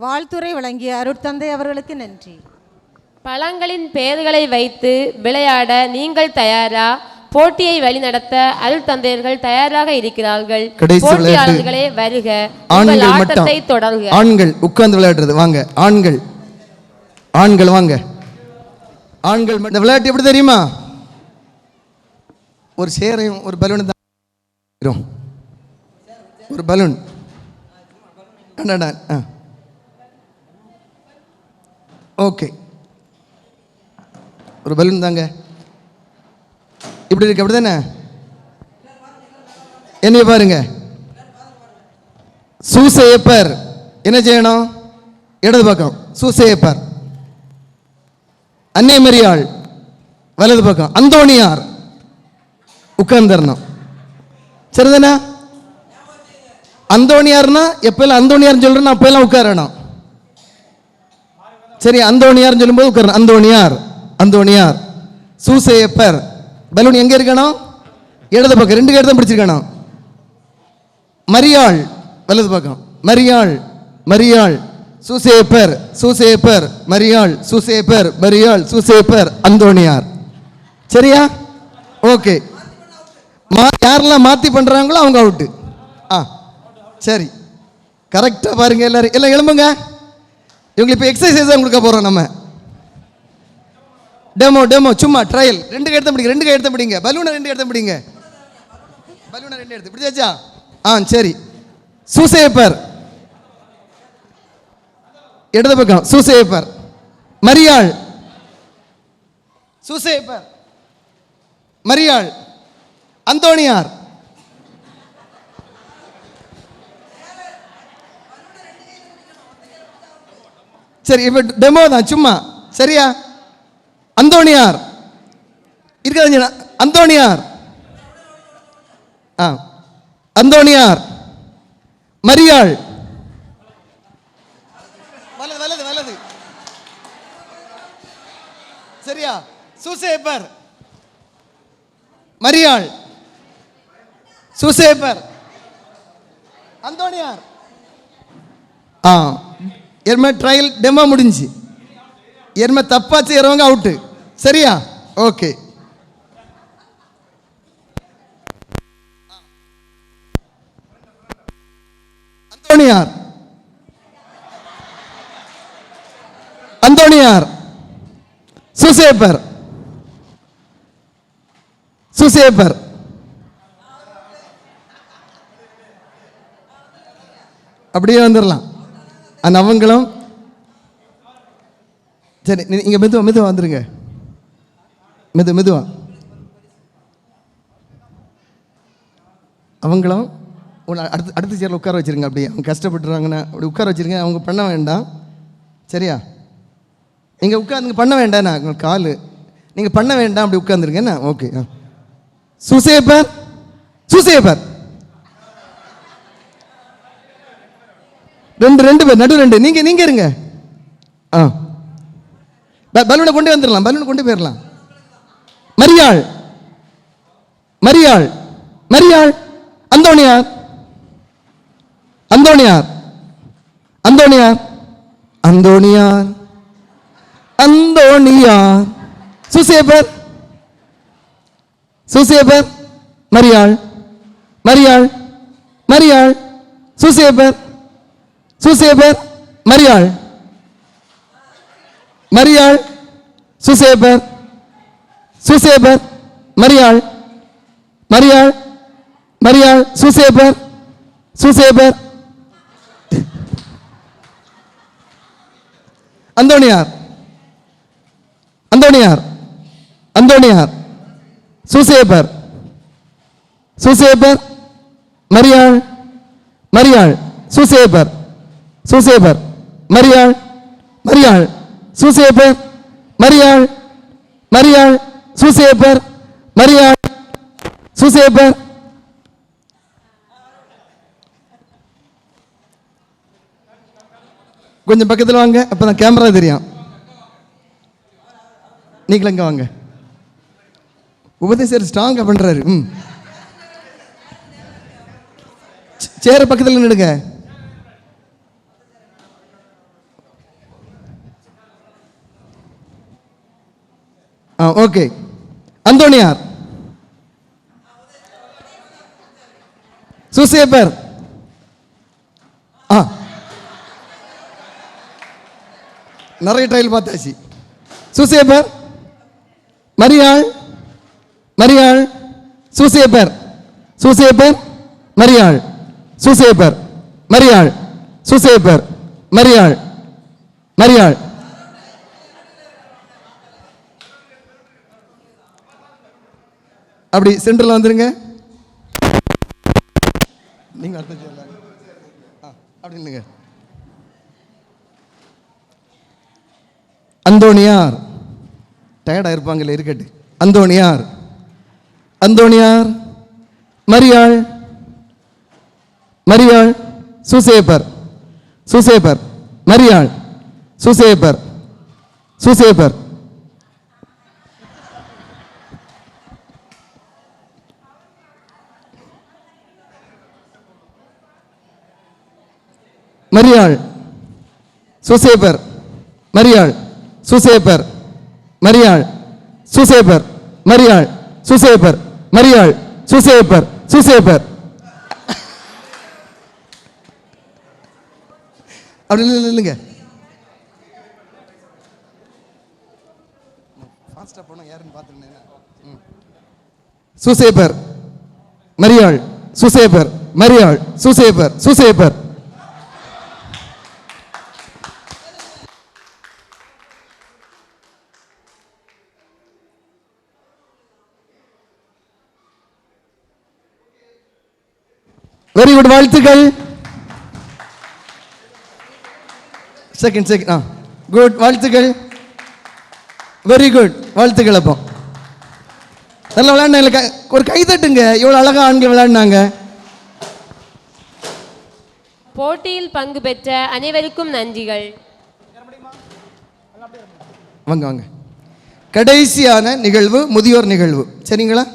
வாழ்த்துரை வழங்கிய அருட்தந்தை அவர்களுக்கு நன்றி. பழங்களின் பெயர்களை வைத்து விளையாட நீங்கள் தயாரா? போட்டியை வழிநடத்த அருள் தந்தையர்கள் தயாராக இருக்கிறார்கள். போட்டியாளர்களே வருக, உங்கள் ஆட்டத்தை தொடருக. ஆண்கள் உட்கார்ந்து விளையாடுறது வாங்க. ஆண்கள் ஆண்கள் வாங்க. ஆண்கள் இந்த விளையாட்டு எப்படி தெரியுமா? ஒரு சேரையும் ஒரு பலூன் தான், ஒரு பலூன். ஓகே, ஒரு பலூன் தாங்க. இப்படி இருக்கு, அப்படி தானே? என்னைய பாருங்க. சூசையப்பர் என்ன செய்யணும்? இடது பக்கம் சூசையப்பர். அன்னை மரியாள் வலது பக்கம். அந்தோணியார் உட்கார்ந்துடணும். சரிதானே? அந்தோணியார்னா எப்பெல்லாம் அந்தோணியார்னு சொல்றேன் அப்பெல்லாம் உட்காரணும். சரி, அந்தோணியார்னு சொல்லும்போது உட்காரணும். அந்தோணியார், அந்தோணியார். சூசையப்பர். பலூன் எங்க இருக்கணும்? இடது பக்கம். ரெண்டு கையை தான் பிடிச்சிருக்கணும். மரியாள் வலது பக்கம். மரியாள், மரியாள். சூசேப்பர், சூசேப்பர், மரியாள், சூசேப்பர், மரியாள், சூசேப்பர், அந்தோணியார். சரியா? ஓகே. யாரெல்லாம் மாற்றி பண்ணுறாங்களோ அவங்க அவுட்டு. சரி, கரெக்டாக பாருங்க. எல்லாரும் எல்லாம் எழும்புங்க. இவங்களுக்கு இப்போ எக்ஸசைஸாக கொடுக்க போகிறோம் நம்ம. டெமோ டெமோ சும்மா ட்ரையல். ரெண்டு கை எடுத்து பிடிங்க, ரெண்டு கை எடுத்து பிடிங்க. பலூனை ரெண்டு எடுத்து பிடிங்க. பலூனை ரெண்டு எடுத்து பிடிச்சாச்சா? சரி. சூசேப்பர் இடது பக்கம். சூசேப்பர். மரியாள், சூசேப்பர், மரியாள், அந்தோணியார். சரி, இப்போ டெமோ தான் சும்மா. சரியா? அந்தோணியார் இருக்காதுங்க. அந்தோணியார், அந்தோணியார், மரியாள், வலது வலது, சரியா? சூசேப்பர், மரியாள், சூசேப்பர், அந்தோணியார். எருமை ட்ரையல் டெமோ முடிஞ்சு. எருமை தப்பா செய்யறவங்க அவுட்டு. சரியா? ஓகே. அந்தோணியார், அந்தோணியார், சூசேப்பர், சூசேப்பர், அப்படியே வந்துடலாம். அந்த அவங்களும் சரி. நீங்க மெதுவா வந்துருங்க. மெதுவா அவங்களும் அடுத்த சேர்ல உட்கார வச்சிருங்க. அப்படி அவங்க கஷ்டப்பட்டுறாங்கன்னா அப்படி உட்கார வச்சிருங்க. அவங்க பண்ண வேண்டாம். சரியா? நீங்க உட்காந்து பண்ண வேண்டாம். நான் காலு நீங்க பண்ண வேண்டாம். அப்படி உட்காந்துருங்க. என்ன? ஓகே. சூசேப்பர், சூசேப்பர், ரெண்டு பேர் நடு ரெண்டு. நீங்க இருங்க. பலூனை கொண்டு வந்துடலாம். பலூனை கொண்டு போயிடலாம். மரியாள், மரியாள், மரியாள், அந்தோணியார், அந்தோணியார், அந்தோணியார், அந்தோணியார், அந்தோணியார், சூசேப்பர், சூசேப்பர், மரியாள், மரியாள், மரியாள், சூசேப்பர், சூசேப்பர், மரியாள், மரியாள், சூசேப்பர், சூசேப்பர், மரியாள், மரியாள், மரியாள், சூசேப்பர், சூசேப்பர், அந்தோணியார், அந்தோணியார், அந்தோணியார், சூசேப்பர், சூசேப்பர், மரியாள், மரியாள், சூசேப்பர், சூசேப்பர், மரியாள், மரியாள், சூசேப்பர், மரியாள், மரியாள், சூசேப்பர், மரியாள், சூசேப்பர். கொஞ்சம் பக்கத்தில் வாங்க. அப்பதான் கேமரா தெரியும். நீங்களும் இங்க வாங்க. உபதேசர் ஸ்ட்ராங்கா பண்றாரு. சேர பக்கத்தில் நிடுங்க. ஓகே. அந்தோணியார், சூசேப்பர், நிறைய ட்ரையல் பார்த்தாச்சு. சூசேப்பர், மரியாள், மரியாள், சூசேப்பர், சூசேப்பர், மரியாள், சூசேப்பர், மரியாள், சூசேப்பர், மரியாள், மரியாள். அப்படி சென்டரில் வந்துருங்க. நீங்க அடுத்த அப்படி இல்லைங்க. அந்தோணியார் டயர்டாக இருப்பாங்கல்ல, இருக்கட்டு. அந்தோணியார், அந்தோணியார், மரியாள், மரியாள், சூசேப்பர், சூசேப்பர், மரியாள், சூசேப்பர், சூசேப்பர், மரியாள், சூசேப்பர், மரியாள், சூசேப்பர், மரியாள், சூசேப்பர், மரியாள், சூசேப்பர், மரியாள், சூசேப்பர், சூசேப்பர். அப்படி இல்லைங்க. சூசேப்பர், மரியாள், சூசேப்பர், மரியாள், சூசேப்பர், சூசேப்பர். வெரி குட், வாழ்த்துக்கள். செகண்ட் குட், வாழ்த்துக்கள். வெரி குட், வாழ்த்துக்கள். அப்போ நல்லா விளையாடுனாங்க. ஒரு கை தட்டுங்க. எவ்வளோ அழகாக ஆண்கள் விளையாடினாங்க. போட்டியில் பங்கு பெற்ற அனைவருக்கும் நன்றிகள். வாங்க வாங்க. கடைசியான நிகழ்வு முதியோர் நிகழ்வு, சரிங்களா?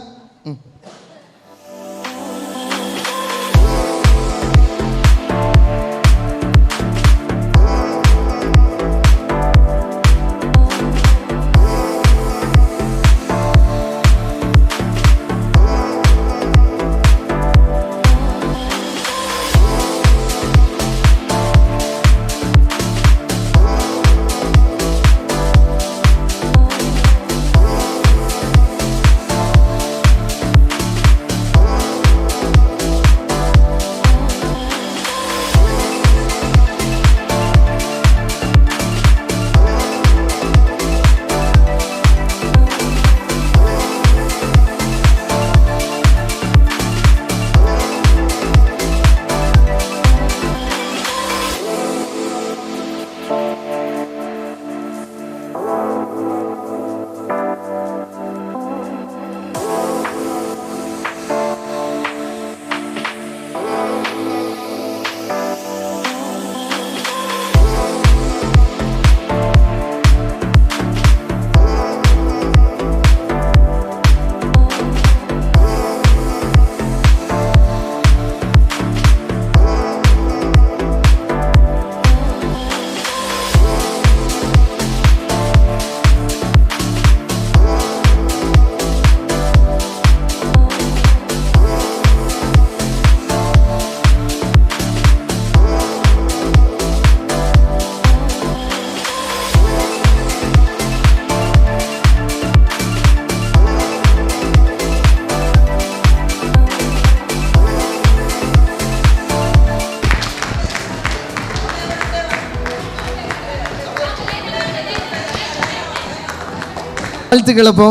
வாழ்த்துக்கள். அப்போ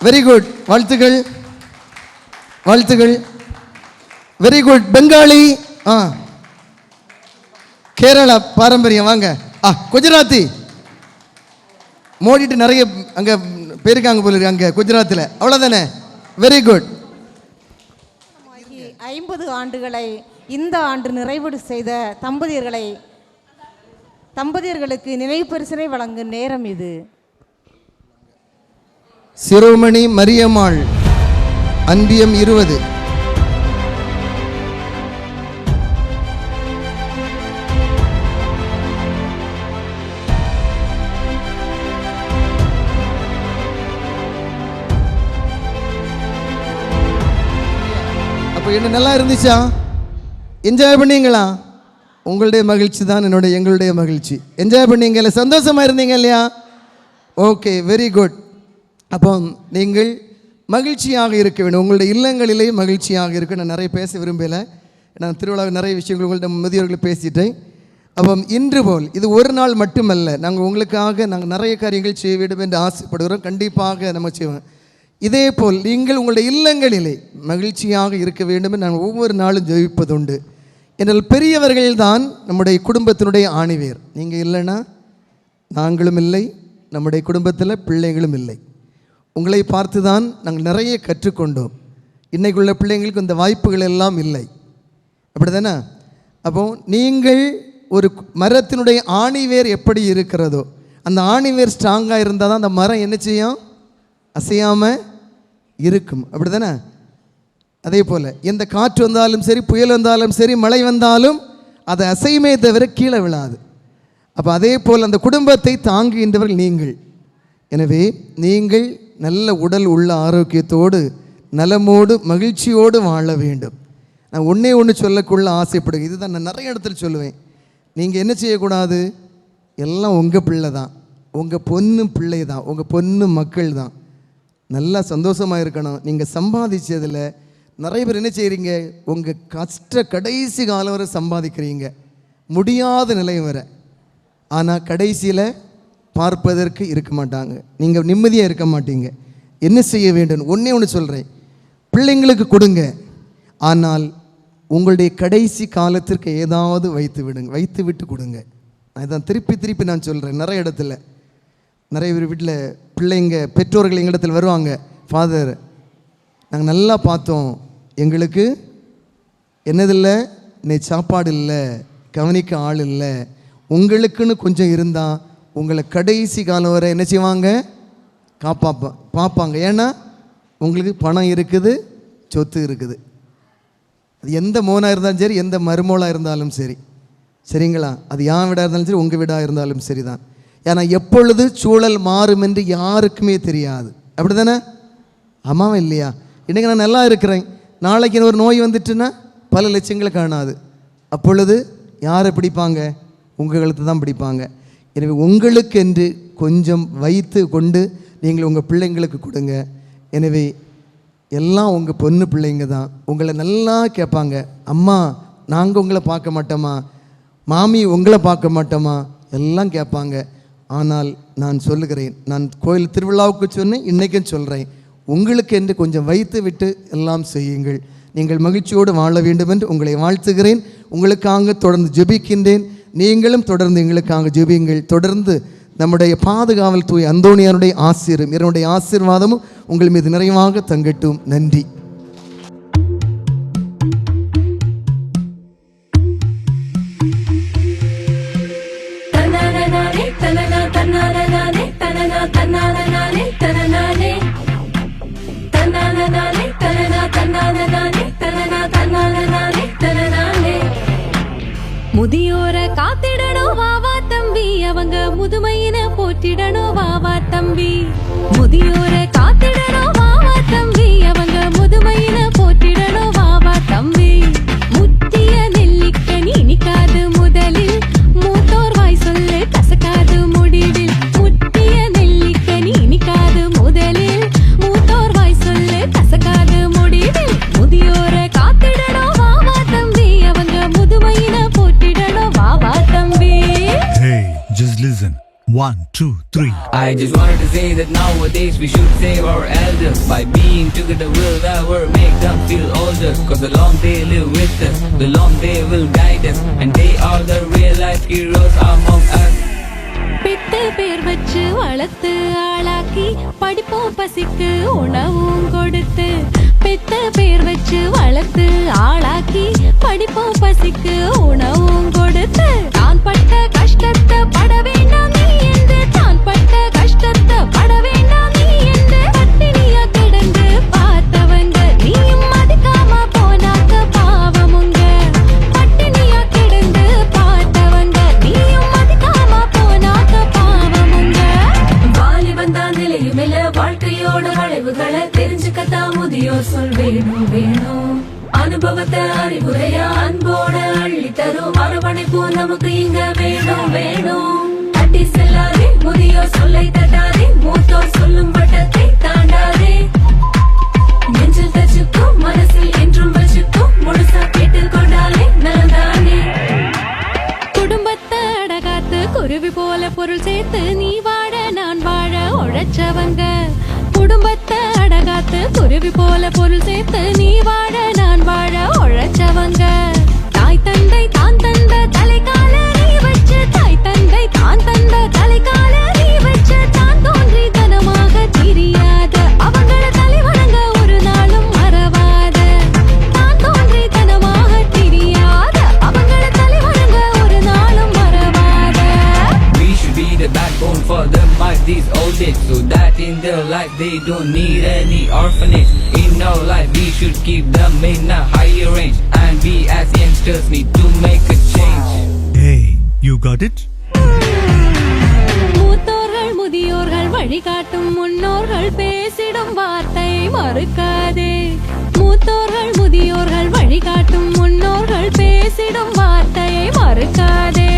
வெரி குட், வாழ்த்துக்கள் வாழ்த்துக்கள். Very good. பெங்காலி, கேரளா பாரம்பரியம். வாங்க. குஜராத்தி மோடிட்டு நிறைய அங்கே போயிருக்காங்க போல இருக்கு, அங்கே குஜராத்தில். அவ்வளோதானே? Very good. 50 ஆண்டுகளை இந்த ஆண்டு நிறைவு செய்த தம்பதியர்களுக்கு நினைவு பரிசினை வழங்கும் நேரம் இது. சிரோமணி மரியம்மாள், அன்பியம் 20. அப்போ என்ன நல்லா இருந்துச்சா? என்ஜாய் பண்ணீங்களா? உங்களுடைய மகிழ்ச்சி தான் எங்களுடைய மகிழ்ச்சி. என்ஜாய் பண்ணீங்கல்ல? சந்தோஷமா இருந்தீங்க இல்லையா? Okay, very good. அப்போ நீங்கள் மகிழ்ச்சியாக இருக்க வேண்டும். உங்களுடைய இல்லங்களிலே மகிழ்ச்சியாக இருக்க. நான் நிறைய பேச விரும்பலை. நான் திருவிழாவில் நிறைய விஷயங்கள் உங்கள்ட்ட முதியோர்கள் பேசிட்டேன். அப்போ இன்று போல் இது ஒரு நாள் மட்டுமல்ல, நாங்கள் உங்களுக்காக நிறைய காரியங்கள் செய்ய வேண்டும் என்று ஆசைப்படுகிறோம். கண்டிப்பாக நம்ம செய்வோம். இதே போல் நீங்கள் உங்களுடைய இல்லங்களிலே மகிழ்ச்சியாக இருக்க வேண்டும் என்று நாங்கள் ஒவ்வொரு நாளும் ஜெபிப்பதுண்டு. என்றால் பெரியவர்கள் தான் நம்முடைய குடும்பத்தினுடைய ஆணிவேர். நீங்கள் இல்லைன்னா நாங்களும் இல்லை, நம்முடைய குடும்பத்தில் பிள்ளைகளும் இல்லை. உங்களை பார்த்து தான் நாங்கள் நிறைய கற்றுக்கொண்டோம். இன்றைக்குள்ள பிள்ளைங்களுக்கு இந்த வாய்ப்புகள் எல்லாம் இல்லை, அப்படி தானே? அப்போ நீங்கள் ஒரு மரத்தினுடைய ஆணிவேர் எப்படி இருக்கிறதோ, அந்த ஆணிவேர் ஸ்ட்ராங்காக இருந்தால் தான் அந்த மரம் என்ன செய்யும்? அசையாமல் இருக்கும், அப்படி தானே? அதே போல் எந்த காற்று வந்தாலும் சரி, புயல் வந்தாலும் சரி, மழை வந்தாலும் அது அசையுமே தவிர கீழே விழாது. அப்போ அதே போல் அந்த குடும்பத்தை தாங்குகின்றவர்கள் நீங்கள். எனவே நீங்கள் நல்ல உடல் உள்ள ஆரோக்கியத்தோடு நலமோடு மகிழ்ச்சியோடு வாழ வேண்டும். நான் ஒன்று சொல்லக்குள்ள ஆசைப்படுகிறேன். இதுதான் நான் நிறைய இடத்துல சொல்லுவேன். நீங்கள் என்ன செய்யக்கூடாது? எல்லாம் உங்கள் பிள்ளை தான், உங்கள் பொண்ணு பிள்ளை தான், உங்கள் பொண்ணு மக்கள் தான். நல்லா சந்தோஷமாக இருக்கணும். நீங்கள் சம்பாதிச்சதில் நிறைய பேர் என்ன செய்கிறீங்க? உங்கள் கடைசி காலம் வரை சம்பாதிக்கிறீங்க, முடியாத நிலை வரை. ஆனால் கடைசியில் பார்ப்பதற்கு இருக்க மாட்டாங்க. நீங்கள் நிம்மதியாக இருக்க மாட்டீங்க. என்ன செய்ய வேண்டும்? ஒன்று சொல்கிறேன், பிள்ளைங்களுக்கு கொடுங்க. ஆனால் உங்களுடைய கடைசி காலத்திற்கு ஏதாவது வைத்து விட்டு கொடுங்க. அதான் திருப்பி திருப்பி நான் சொல்கிறேன். நிறைய இடத்துல நிறைய பேர் வீட்டில் பிள்ளைங்க பெற்றோர்கள் எங்கள் இடத்துல வருவாங்க, ஃபாதர் நாங்கள் நல்லா பார்த்தோம், எங்களுக்கு என்னதில்லை, இன்னைக்கு சாப்பாடு இல்லை, கவனிக்க ஆள் இல்லை, உங்களுக்குன்னு கொஞ்சம் இருந்தால் உங்களை கடைசி காலம் வரை என்ன செய்வாங்க, பார்ப்பாங்க. ஏன்னா உங்களுக்கு பணம் இருக்குது, சொத்து இருக்குது. அது எந்த மோனாக இருந்தாலும் சரி, எந்த மருமோளாக இருந்தாலும் சரி, சரிங்களா? அது யான் வீடாக இருந்தாலும் சரி, உங்கள் வீடாக இருந்தாலும் சரி தான். ஏன்னா எப்பொழுது சூழல் மாறும் என்று யாருக்குமே தெரியாது. அப்படி தானே? ஆமாம் இல்லையா? இன்றைக்கி நான் நல்லா இருக்கிறேன், நாளைக்கு ஒரு நோய் வந்துட்டுன்னா பல லட்சங்களை காணாது. அப்பொழுது யாரை பிடிப்பாங்க? உங்கள் கழுத்து தான் பிடிப்பாங்க. எனவே உங்களுக்கு என்று கொஞ்சம் வைத்து கொண்டு நீங்கள் உங்கள் பிள்ளைங்களுக்கு கொடுங்க. எனவே எல்லாம் உங்கள் பொண்ணு பிள்ளைங்க தான். உங்களை நல்லா கேட்பாங்க, அம்மா நாங்கள் உங்களை பார்க்க மாட்டோமா, மாமி உங்களை பார்க்க மாட்டோமா, எல்லாம் கேட்பாங்க. ஆனால் நான் சொல்லுகிறேன், நான் கோயில் திருவிழாவுக்கு சொன்னேன், இன்றைக்கும் சொல்கிறேன், உங்களுக்கு என்று கொஞ்சம் வைத்து விட்டு எல்லாம் செய்யுங்கள். நீங்கள் மகிழ்ச்சியோடு வாழ வேண்டும் என்று உங்களை வாழ்த்துகிறேன். உங்களுக்காக தொடர்ந்து ஜெபிக்கின்றேன். நீங்களும் தொடர்ந்து எங்களுக்காக ஜெபியுங்கள். தொடர்ந்து நம்முடைய பாதுகாவல் தூய் அந்தோணியாருடைய என்னுடைய ஆசீர்வாதமும் உங்கள் மீது நிறைவாக தங்கட்டும். நன்றி. முதியோர காத்திடணும் வாவா தம்பி, அவங்க முதுமையின போற்றிடணும் வாவா தம்பி. முதியோர காத்திடணும் வாவா தம்பி, அவங்க முதுமையின போற்றிடணும் வாவா தம்பி. முத்திய நெல்லிக்கனி இனிக்காது முதலில், மூத்தோர் வாய் சொல்லு கசக்காது முடிவில். முத்திய நெல்லிக்கனி இனிக்காது முதலில், மூத்தோர் வாய் சொல்லு கசக்காது முடிவில். முதியோர காத்திடணும் வாவா தம்பி, அவங்க முதுமையின போற்றிடணும் வாவா தம்பி. Hey, just listen. 1, 2, 3. I just wanted to say that nowadays we should save our elders. By being together will never make them feel older. Cause the long they live with us, the long they will guide us, and they are the real life heroes among us. பெத்து பேர் வச்சு வளர்த்து ஆளாக்கி படிப்போம் பசிக்கு உணவும் கொடுத்து. பெத்த பேர் வச்சு வளர்த்து ஆளாக்கி படிப்போம் பசிக்கு உணவும் கொடுத்து. தான் பட்ட கஷ்டத்தை பட வேண்டாம் நீ என்று, தான் பட்ட கஷ்டத்தை பட வேண்டாம் நீ என்று. பட்டினியா கிடந்து பார்த்தவங்க நீயும் மதிக்காம போனாக்க பாவமுங்க. பட்டினியா கிடந்து பார்த்தவங்க நீயும் மதிக்காம போனாக்க பாவமுங்க. வாலி வந்தா நிலையும் இல்ல, வாழ்க்கையோட வளைவுகளை தெரிஞ்சுக்கத்தான் முதியோர் சொல் வேணும் வேணும். அனுபவத்தை அறிவுரையா அன்போட அள்ளி தரும் அரவணைப்பு நமக்கு இங்க வேணும் வேணும். தட்டி செல்லாதே, முதியோர் சொல்லை தட்டாதே, மூத்தோர் சொல்லும் வட்டத்தை தாண்டாதே. நெஞ்சில் தச்சுக்கும் மனசில் என்றும் வச்சுக்கும், முழுசா கேட்டுக் கொண்டாலே நலந்தானே. குடும்பத்தை அடகாத்து குருவி போல பொருள் சேர்த்து நீ வாழ நான் வாழ உழைச்சவங்க. குடும்பத்தை அடகாத்து குருவி போல பொருள் சேர்த்து நீ வாழ நான் வாழ உழைச்சவங்க. தாய் தந்தை தான் தந்த தலைக்கால நீ வச்சு, தாய் தந்தை தான் தந்த தலைக்கால நீ வச்சு. தான் தோன்றி தனமாக தெரியாத அவங்கள தலை வணங்க ஒரு நாளும் மறவாத. தான் தோன்றி தனமாக தெரியாத அவங்கள தலை வணங்க ஒரு நாளும் மறவாத. We should be the backbone for them at these old age, so that in their life they don't need any orphanage. In our life we should keep them in a higher range, and we as youngsters need to make a change. Hey, you got it? மூத்தோர்கள் முதியோர்கள் வழிகாட்டும், முன்னோர்கள் பேசிடும் வார்த்தை மறுக்காதே. மூத்தோர்கள் முதியோர்கள் வழிகாட்டும், முன்னோர்கள் பேசிடும் வார்த்தையை மறுக்காதே.